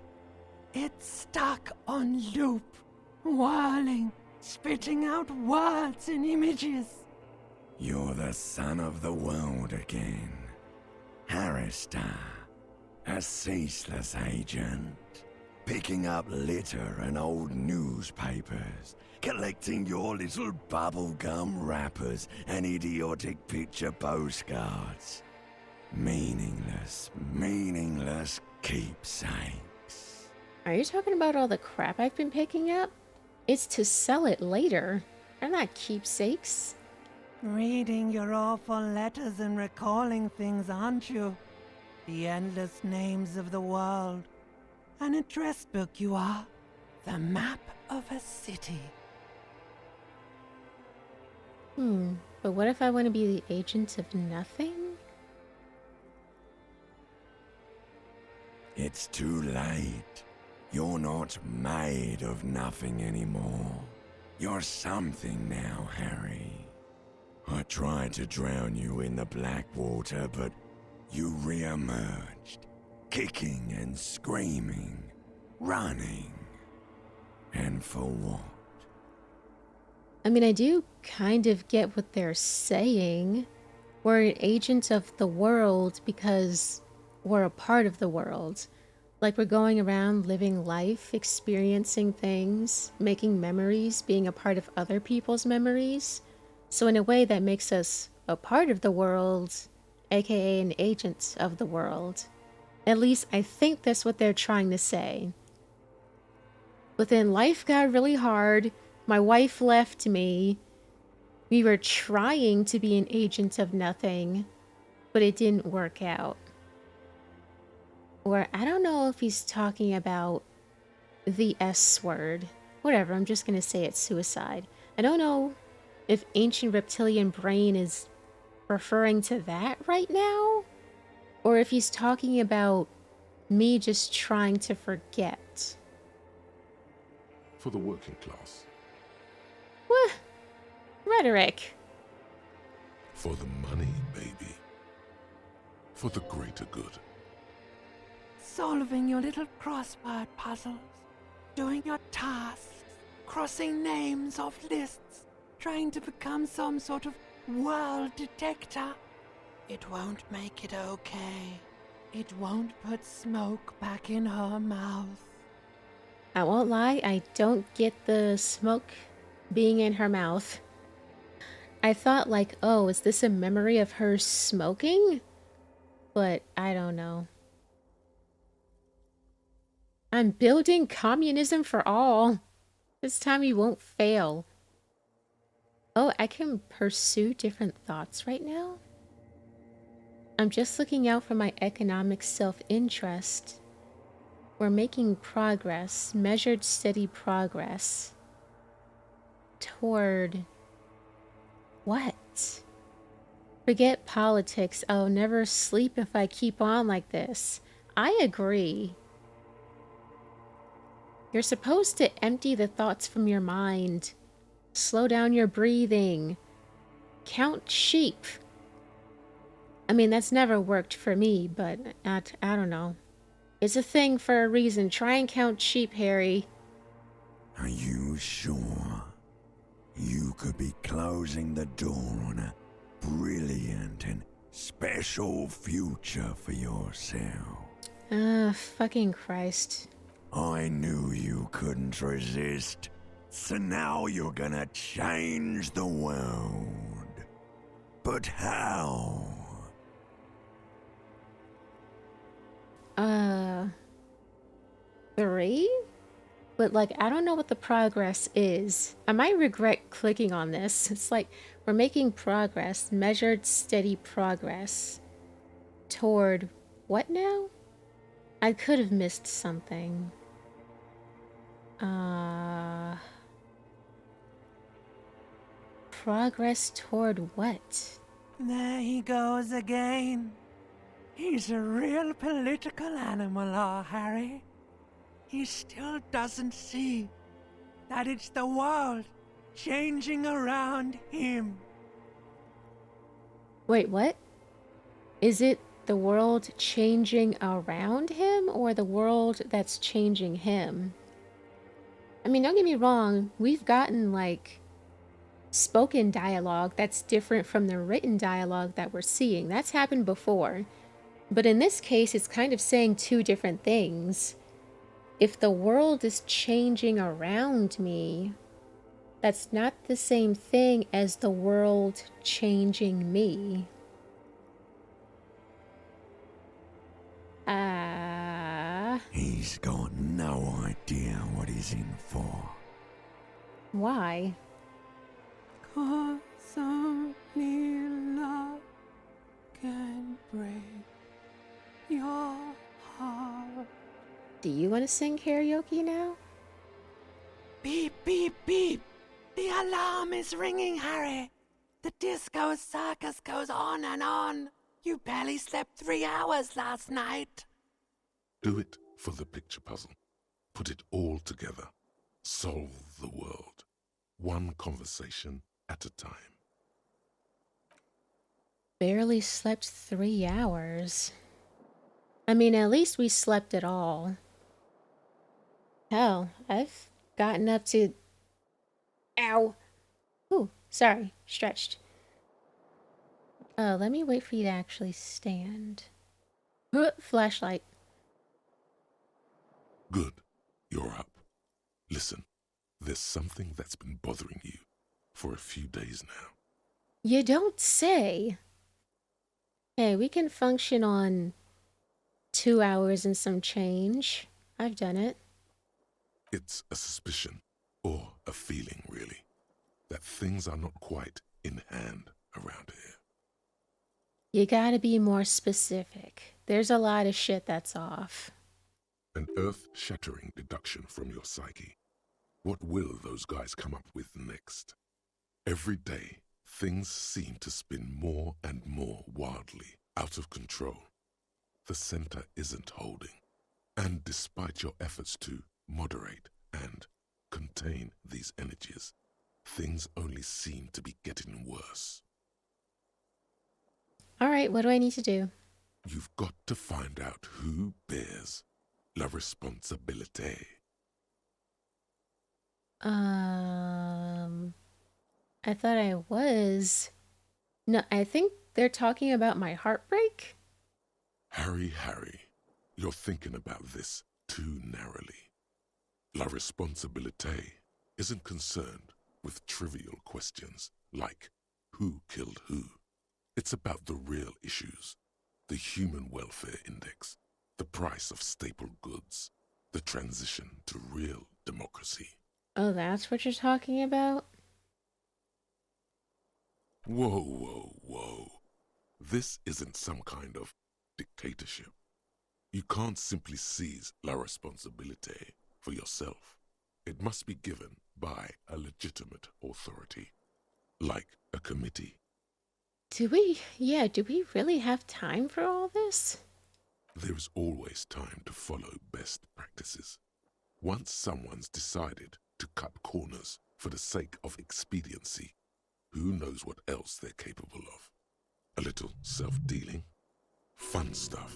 It's stuck on loop, whirling, spitting out words and images. You're the son of the world again. Harrister, a ceaseless agent. picking up litter and old newspapers, collecting your little bubblegum wrappers and idiotic picture postcards. Meaningless, meaningless keepsakes. Are you talking about all the crap I've been picking up? It's to sell it later. They're not keepsakes. Reading your awful letters and recalling things, aren't you? The endless names of the world. An address book you are. The map of a city. But what if I want to be the agent of nothing? It's too late. You're not made of nothing anymore. You're something now, Harry. I tried to drown you in the black water, but you re-emerged, kicking and screaming, running. And for what? I mean, I do kind of get what they're saying. We're an agent of the world because we're a part of the world. Like we're going around living life, experiencing things, making memories, being a part of other people's memories. So in a way that makes us a part of the world, aka an agent of the world. At least I think that's what they're trying to say. But then life got really hard. My wife left me. We were trying to be an agent of nothing, but it didn't work out. Or I don't know if he's talking about the S word. Whatever, I'm just going to say it's suicide. I don't know if ancient reptilian brain is referring to that right now, or if he's talking about me just trying to forget. For the working class. What? Rhetoric. For the money, baby. For the greater good. Solving your little crossword puzzles, doing your tasks, crossing names off lists, trying to become some sort of world detector. It won't make it okay. It won't put smoke back in her mouth. I won't lie, I don't get the smoke being in her mouth. I thought like, oh, is this a memory of her smoking? But I don't know. I'm building communism for all. This time you won't fail. Oh, I can pursue different thoughts right now? I'm just looking out for my economic self-interest. We're making progress, measured steady progress. Toward what? Forget politics. I'll never sleep if I keep on like this. I agree. You're supposed to empty the thoughts from your mind. Slow down your breathing. Count sheep. I mean, that's never worked for me, but I don't know. It's a thing for a reason. Try and count sheep, Harry. Are you sure? You could be closing the door on a brilliant and special future for yourself. Fucking Christ. I knew you couldn't resist. So now you're gonna change the world. But how? 3? But like, I don't know what the progress is. I might regret clicking on this. It's like, we're making progress, measured steady progress. Toward what now? I could have missed something. Progress toward what? There he goes again. He's a real political animal, our Harry. He still doesn't see that it's the world changing around him. Wait, what? Is it the world changing around him or the world that's changing him? I mean, don't get me wrong, we've gotten like spoken dialogue that's different from the written dialogue that we're seeing. That's happened before. But in this case, it's kind of saying two different things. if the world is changing around me, that's not the same thing as the world changing me. He's got no idea what he's in for. Why? 'Cause only love can break your heart. Do you want to sing karaoke now? Beep, beep, beep. The alarm is ringing, Harry. The disco circus goes on and on. You barely slept 3 hours last night. Do it for the picture puzzle. Put it all together. Solve the world. One conversation at a time. Barely slept 3 hours. I mean, at least we slept at all. Hell, I've gotten up to... Ow! Ooh, sorry, stretched. Let me wait for you to actually stand. Flashlight. Good. You're up. Listen, there's something that's been bothering you for a few days now. You don't say. Hey, we can function on 2 hours and some change. I've done it. It's a suspicion, or a feeling really, that things are not quite in hand around here. You gotta be more specific. There's a lot of shit that's off. An earth-shattering deduction from your psyche. What will those guys come up with next? Every day, things seem to spin more and more wildly, out of control. The center isn't holding. And despite your efforts to moderate and contain these energies, things only seem to be getting worse. All right, what do I need to do? You've got to find out who bears la responsabilité. I thought I was. No, I think they're talking about my heartbreak. Harry, you're thinking about this too narrowly. La responsabilité isn't concerned with trivial questions like who killed who. It's about the real issues. The Human Welfare Index, the price of staple goods, the transition to real democracy. Oh, that's what you're talking about? Whoa. This isn't some kind of dictatorship. You can't simply seize la responsabilité for yourself. It must be given by a legitimate authority, like a committee. Do we really have time for all this? There's always time to follow best practices. Once someone's decided to cut corners for the sake of expediency, who knows what else they're capable of? A little self-dealing? Fun stuff.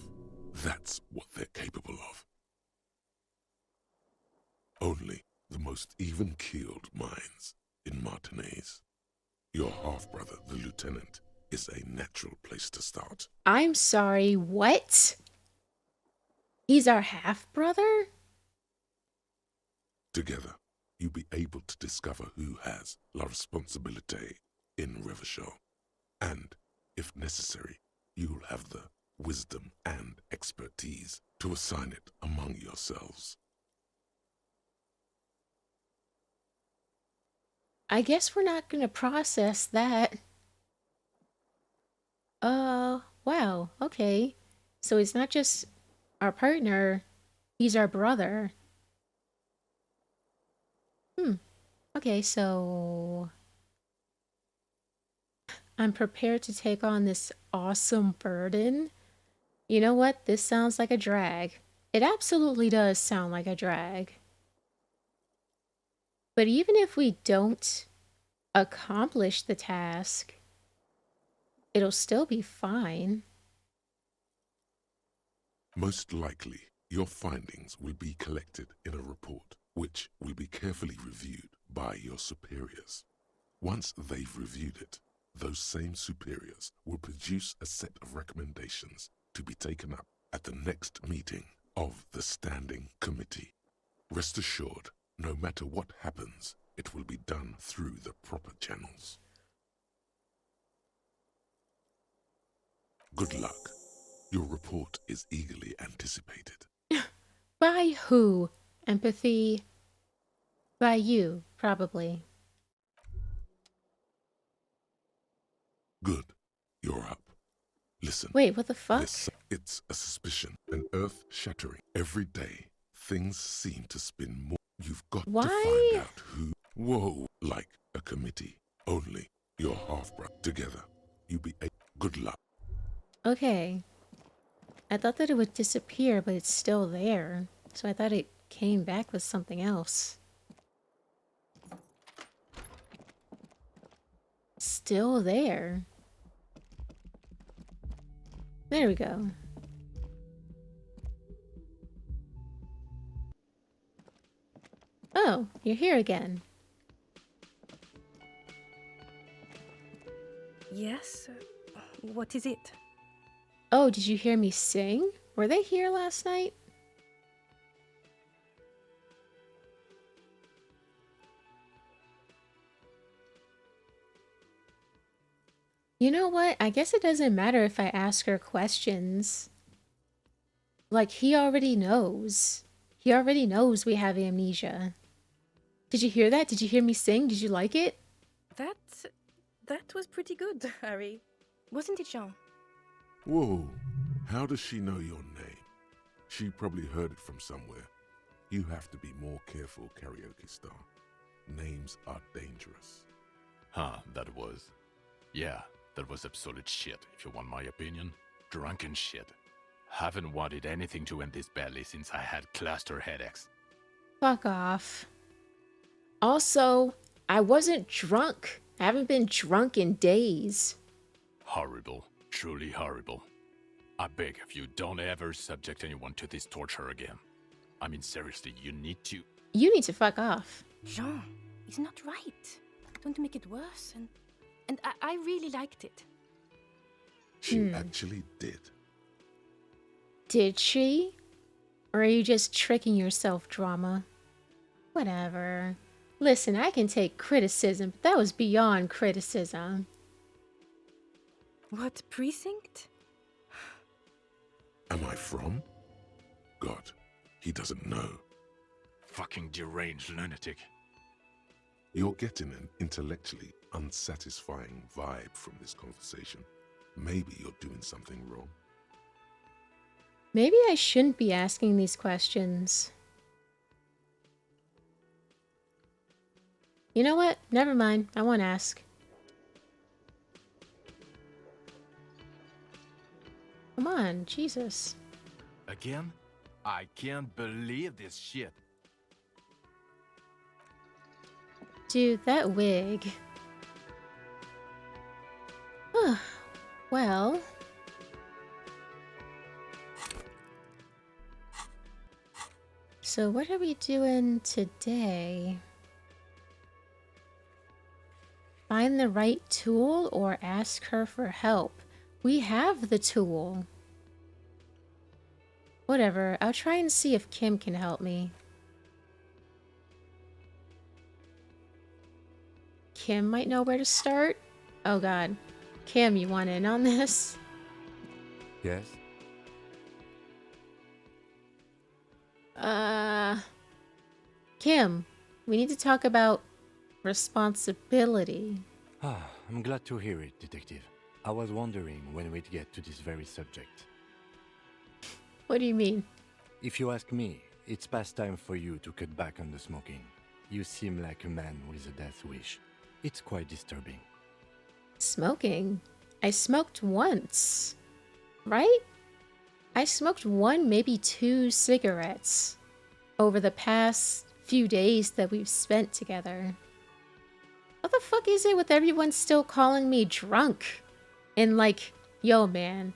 That's what they're capable of. Only the most even-keeled minds in Martinez. Your half-brother, the lieutenant, is a natural place to start. I'm sorry, what? He's our half-brother? Together, you'll be able to discover who has la responsabilité in Revachol. And, if necessary, you'll have the wisdom and expertise to assign it among yourselves. I guess we're not gonna process that. Wow, okay. So it's not just our partner, he's our brother. Okay, so... I'm prepared to take on this awesome burden. You know what? This sounds like a drag. It absolutely does sound like a drag. But even if we don't accomplish the task, it'll still be fine. Most likely, your findings will be collected in a report, which will be carefully reviewed by your superiors. Once they've reviewed it, those same superiors will produce a set of recommendations to be taken up at the next meeting of the Standing Committee. Rest assured, no matter what happens, it will be done through the proper channels. Good luck. Your report is eagerly anticipated. By who? Empathy? By you, probably. Good. You're up. Listen. Wait, what the fuck? It's a suspicion, an earth-shattering. Every day, things seem to spin more. You've got to find out who. Whoa, like a committee. Only your half-brother. Together, you be a good luck. Okay. I thought that it would disappear, but it's still there. So I thought it came back with something else. Still there. There we go. Oh, you're here again. Yes? What is it? Oh, did you hear me sing? Were they here last night? You know what? I guess it doesn't matter if I ask her questions. Like, he already knows. He already knows we have amnesia. Did you hear that? Did you hear me sing? Did you like it? That was pretty good, Harry. Wasn't it, Jean? Whoa, how does she know your name? She probably heard it from somewhere. You have to be more careful, Karaoke Star. Names are dangerous. That was... Yeah, that was absolute shit, if you want my opinion. Drunken shit. Haven't wanted anything to end this badly since I had cluster headaches. Fuck off. Also, I wasn't drunk. I haven't been drunk in days. Horrible. Truly horrible. I beg of you, don't ever subject anyone to this torture again. I mean, seriously, you need to... You need to fuck off. Jean, it's not right. Don't make it worse. And I really liked it. She actually did. Did she? Or are you just tricking yourself, drama? Whatever. Listen, I can take criticism, but that was beyond criticism. What precinct? Am I from? God, he doesn't know. Fucking deranged lunatic. You're getting an intellectually unsatisfying vibe from this conversation. Maybe you're doing something wrong. Maybe I shouldn't be asking these questions. You know what? Never mind. I won't ask. Come on, Jesus. Again? I can't believe this shit. Dude, that wig. Well... So what are we doing today? Find the right tool or ask her for help? We have the tool. Whatever, I'll try and see if Kim can help me. Kim might know where to start. Oh god. Kim, you want in on this? Yes? Kim, we need to talk about responsibility. I'm glad to hear it, Detective. I was wondering when we'd get to this very subject. What do you mean? If you ask me, it's past time for you to cut back on the smoking. You seem like a man with a death wish. It's quite disturbing. Smoking? I smoked once. Right? I smoked 1, maybe 2 cigarettes over the past few days that we've spent together. What the fuck is it with everyone still calling me drunk? And like, yo man,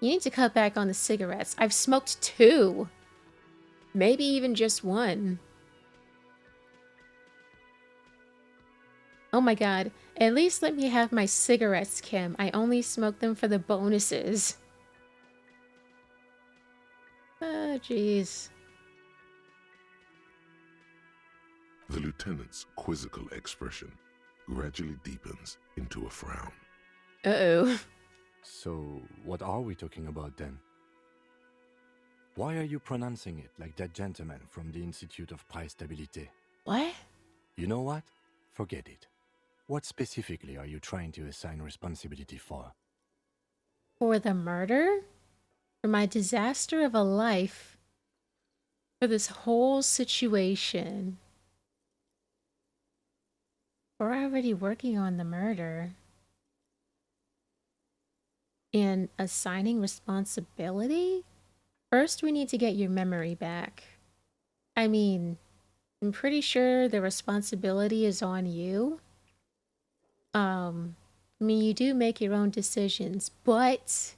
you need to cut back on the cigarettes. I've smoked 2. Maybe even just 1. Oh my god, at least let me have my cigarettes, Kim. I only smoke them for the bonuses. Oh, jeez. The lieutenant's quizzical expression gradually deepens into a frown. Uh-oh. So, what are we talking about then? Why are you pronouncing it like that gentleman from the Institute of Price Stabilité? What? You know what? Forget it. What specifically are you trying to assign responsibility for? For the murder? For my disaster of a life? For this whole situation? We're already working on the murder. And assigning responsibility? First, we need to get your memory back. I mean, I'm pretty sure the responsibility is on you. I mean, you do make your own decisions, but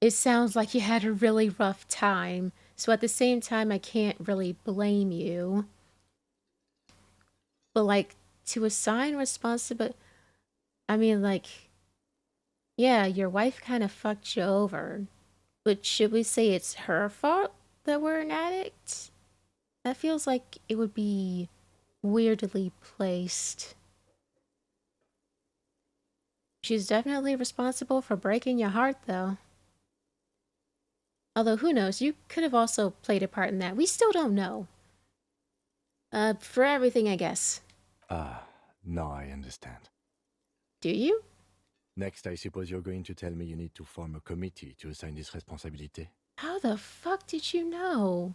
it sounds like you had a really rough time. So at the same time, I can't really blame you. But like, to assign responsibility, I mean, like, yeah, your wife kind of fucked you over. But should we say it's her fault that we're an addict? That feels like it would be weirdly placed. She's definitely responsible for breaking your heart, though. Although, who knows? You could have also played a part in that. We still don't know. For everything, I guess. Now I understand. Do you? Next, I suppose you're going to tell me you need to form a committee to assign this responsibility. How the fuck did you know?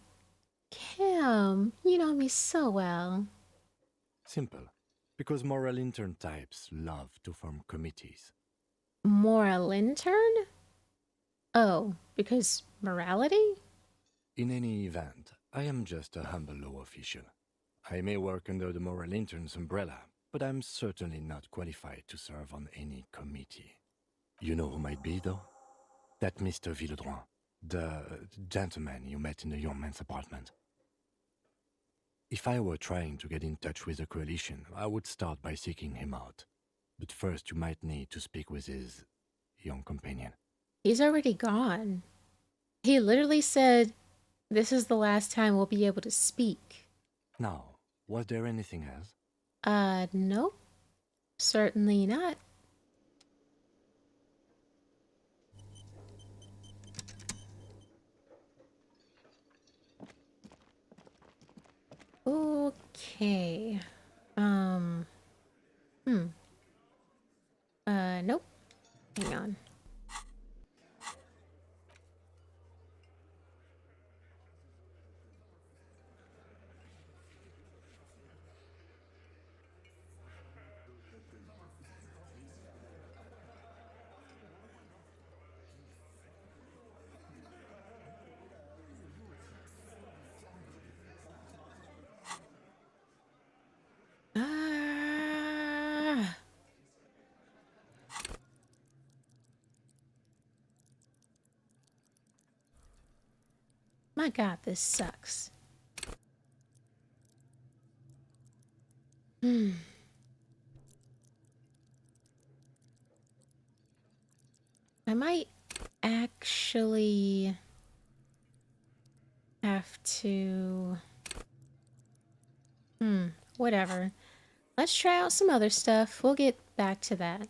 Kim, you know me so well. Simple. Because moral intern types love to form committees. Moral intern? Oh, because morality? In any event, I am just a humble law official. I may work under the moral intern's umbrella, but I'm certainly not qualified to serve on any committee. You know who might be, though? That Mr. Villeudroit, the gentleman you met in the young man's apartment. If I were trying to get in touch with the coalition, I would start by seeking him out. But first you might need to speak with his young companion. He's already gone. He literally said, this is the last time we'll be able to speak. Now, was there anything else? Nope. Certainly not. Okay. Nope. Hang on. My God, this sucks. I might actually have to... whatever. Let's try out some other stuff. We'll get back to that.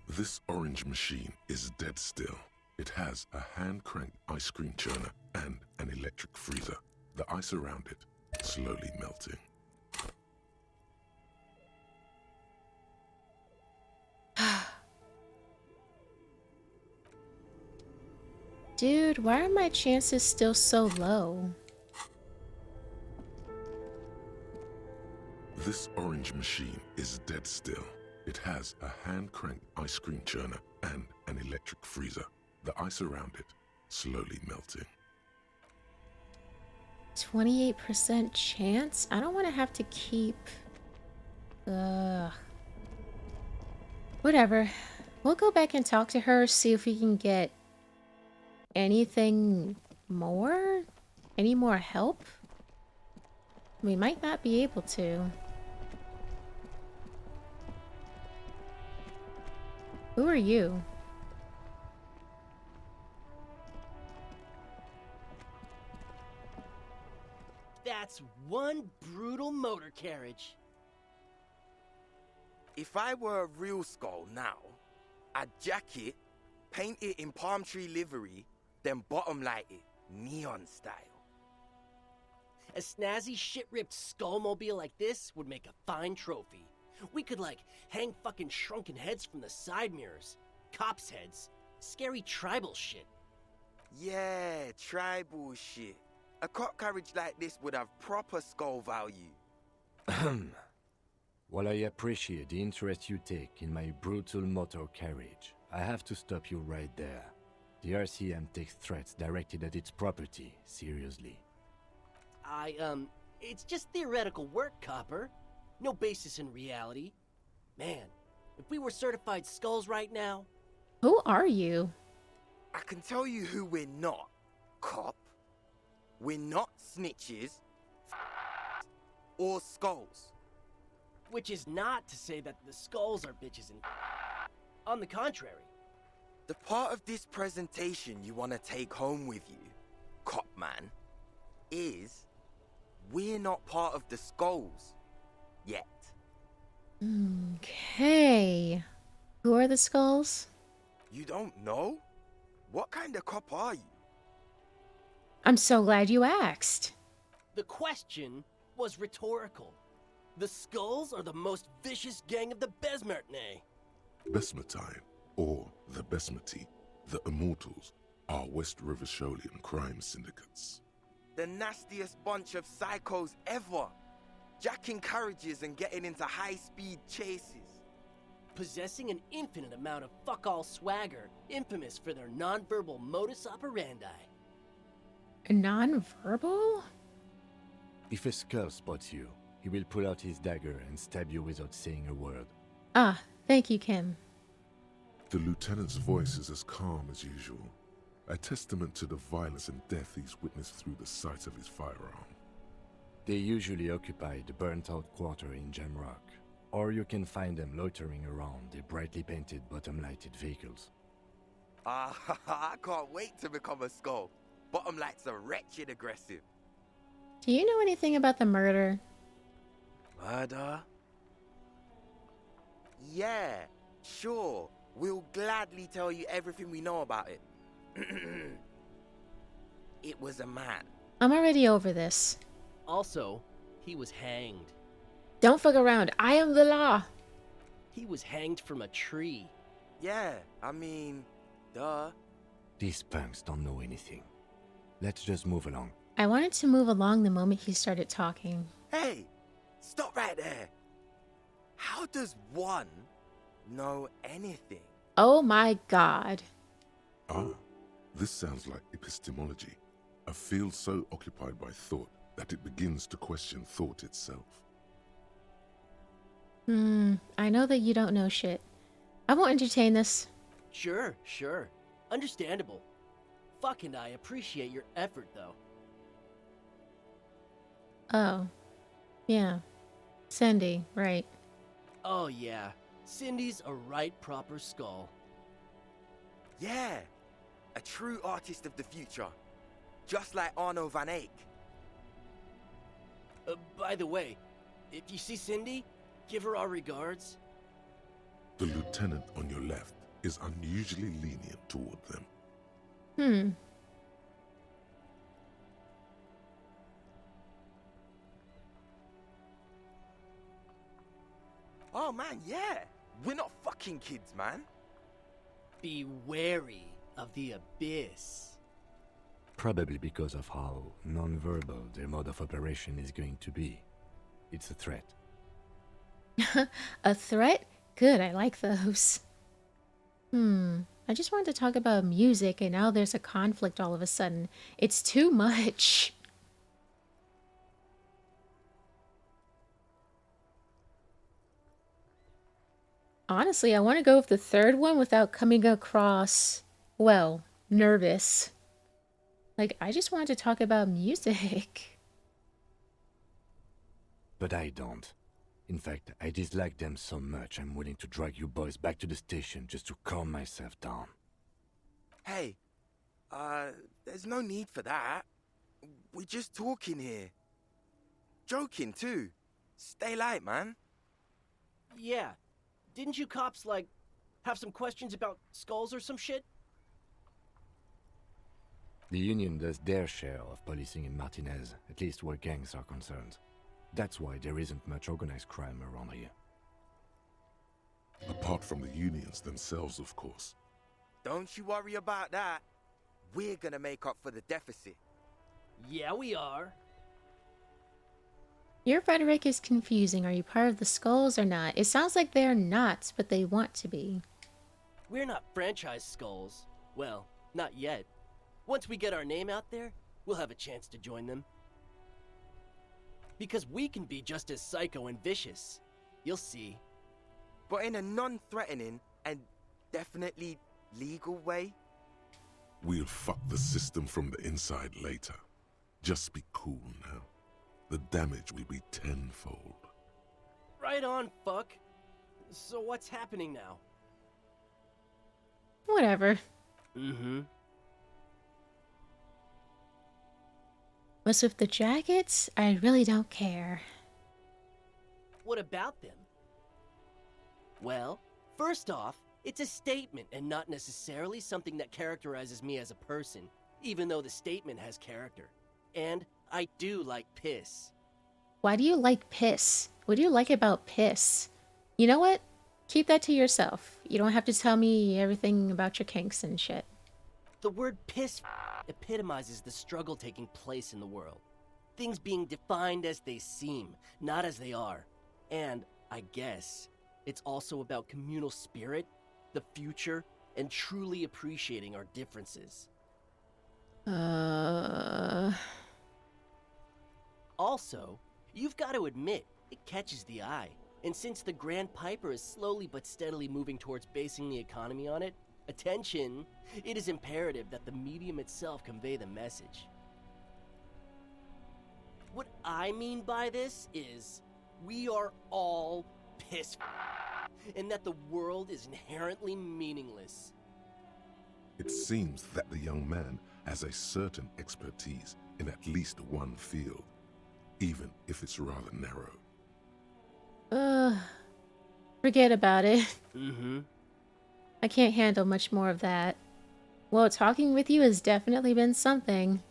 This orange machine is dead still. It has a hand-cranked ice cream churner and an electric freezer. The ice around it slowly melting. Dude, why are my chances still so low? This orange machine is dead still. It has a hand-cranked ice cream churner and an electric freezer. The ice around it slowly melting. 28% chance? I don't want to have to keep... Ugh. Whatever. We'll go back and talk to her, see if we can get anything more? Any more help? We might not be able to. Who are you? That's one brutal motor carriage. If I were a real skull now, I'd jack it, paint it in palm tree livery, then bottom light it, neon style. A snazzy shit-ripped skullmobile like this would make a fine trophy. We could, like, hang fucking shrunken heads from the side mirrors. Cops' heads. Scary tribal shit. Yeah, tribal shit. A cop carriage like this would have proper skull value. While I appreciate the interest you take in my brutal motor carriage, I have to stop you right there. The RCM takes threats directed at its property seriously. It's just theoretical work, Copper. No basis in reality. Man, if we were certified skulls right now... Who are you? I can tell you who we're not, cop. We're not snitches or skulls. Which is not to say that the skulls are bitches and... On the contrary. The part of this presentation you want to take home with you, cop man, is we're not part of the skulls yet. Okay. Who are the skulls? You don't know? What kind of cop are you? I'm so glad you asked. The question was rhetorical. The skulls are the most vicious gang of the Besmertne. Besmertine, or the Besmati, the Immortals, are West River Sholian crime syndicates. The nastiest bunch of psychos ever. Jacking carriages and getting into high-speed chases. Possessing an infinite amount of fuck-all swagger, infamous for their non-verbal modus operandi. Non-verbal? If a skull spots you, he will pull out his dagger and stab you without saying a word. Ah, thank you, Kim. The lieutenant's voice is as calm as usual, a testament to the violence and death he's witnessed through the sight of his firearm. They usually occupy the burnt-out quarter in Jamrock, or you can find them loitering around the brightly painted bottom-lighted vehicles. I can't wait to become a skull. Bottom lights are wretched aggressive. Do you know anything about the murder? Murder? Yeah, sure. We'll gladly tell you everything we know about it. It was a man. I'm already over this. Also, he was hanged. Don't fuck around. I am the law. He was hanged from a tree. Yeah, I mean, duh. These punks don't know anything. Let's just move along. I wanted to move along the moment he started talking. Hey, stop right there. How does one know anything? Oh my god. Ah, this sounds like epistemology, a field so occupied by thought that it begins to question thought itself. I know that you don't know shit. I won't entertain this. Sure. Understandable. Fuck, and I appreciate your effort, though. Oh. Yeah. Cindy, right. Oh, yeah. Cindy's a right proper skull. Yeah, a true artist of the future. Just like Arno van Eyck. By the way, if you see Cindy, give her our regards. The lieutenant on your left is unusually lenient toward them. Oh man, yeah. We're not fucking kids, man. Be wary of the abyss. Probably because of how non-verbal their mode of operation is going to be. It's a threat. A threat? Good, I like those. I just wanted to talk about music and now there's a conflict all of a sudden. It's too much. Honestly, I want to go with the third one without coming across, well, nervous. Like, I just wanted to talk about music. but I don't. In fact, I dislike them so much I'm willing to drag you boys back to the station just to calm myself down. Hey, there's no need for that. We're just talking here. Joking, too. Stay light, man. Yeah. Didn't you cops, like, have some questions about skulls or some shit? The Union does their share of policing in Martinez, at least where gangs are concerned. That's why there isn't much organized crime around here. Apart from the unions themselves, of course. Don't you worry about that. We're gonna make up for the deficit. Yeah, we are. Your rhetoric is confusing. Are you part of the Skulls or not? It sounds like they're not, but they want to be. We're not franchise skulls. Well, not yet. Once we get our name out there, we'll have a chance to join them. Because we can be just as psycho and vicious. You'll see. But in a non-threatening and definitely legal way. We'll fuck the system from the inside later. Just be cool now. The damage will be tenfold. Right on, fuck. So what's happening now? Whatever. Mm-hmm. What's with the jackets? I really don't care. What about them? Well, first off, it's a statement and not necessarily something that characterizes me as a person, even though the statement has character. And I do like piss. Why do you like piss? What do you like about piss? You know what? Keep that to yourself. You don't have to tell me everything about your kinks and shit. The word piss epitomizes the struggle taking place in the world. Things being defined as they seem, not as they are. And, I guess, it's also about communal spirit, the future, and truly appreciating our differences. Also, you've got to admit, it catches the eye. And since the Grand Piper is slowly but steadily moving towards basing the economy on it, attention, it is imperative that the medium itself convey the message. What I mean by this is, we are all piss and that the world is inherently meaningless. It seems that the young man has a certain expertise in at least one field, even if it's rather narrow. Forget about it. Mm-hmm. I can't handle much more of that. Well, talking with you has definitely been something.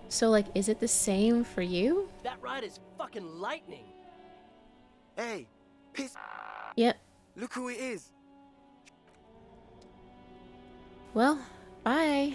So, like, is it the same for you? That ride is fucking lightning. Hey, piss. Yep. Look who it is. Well, bye.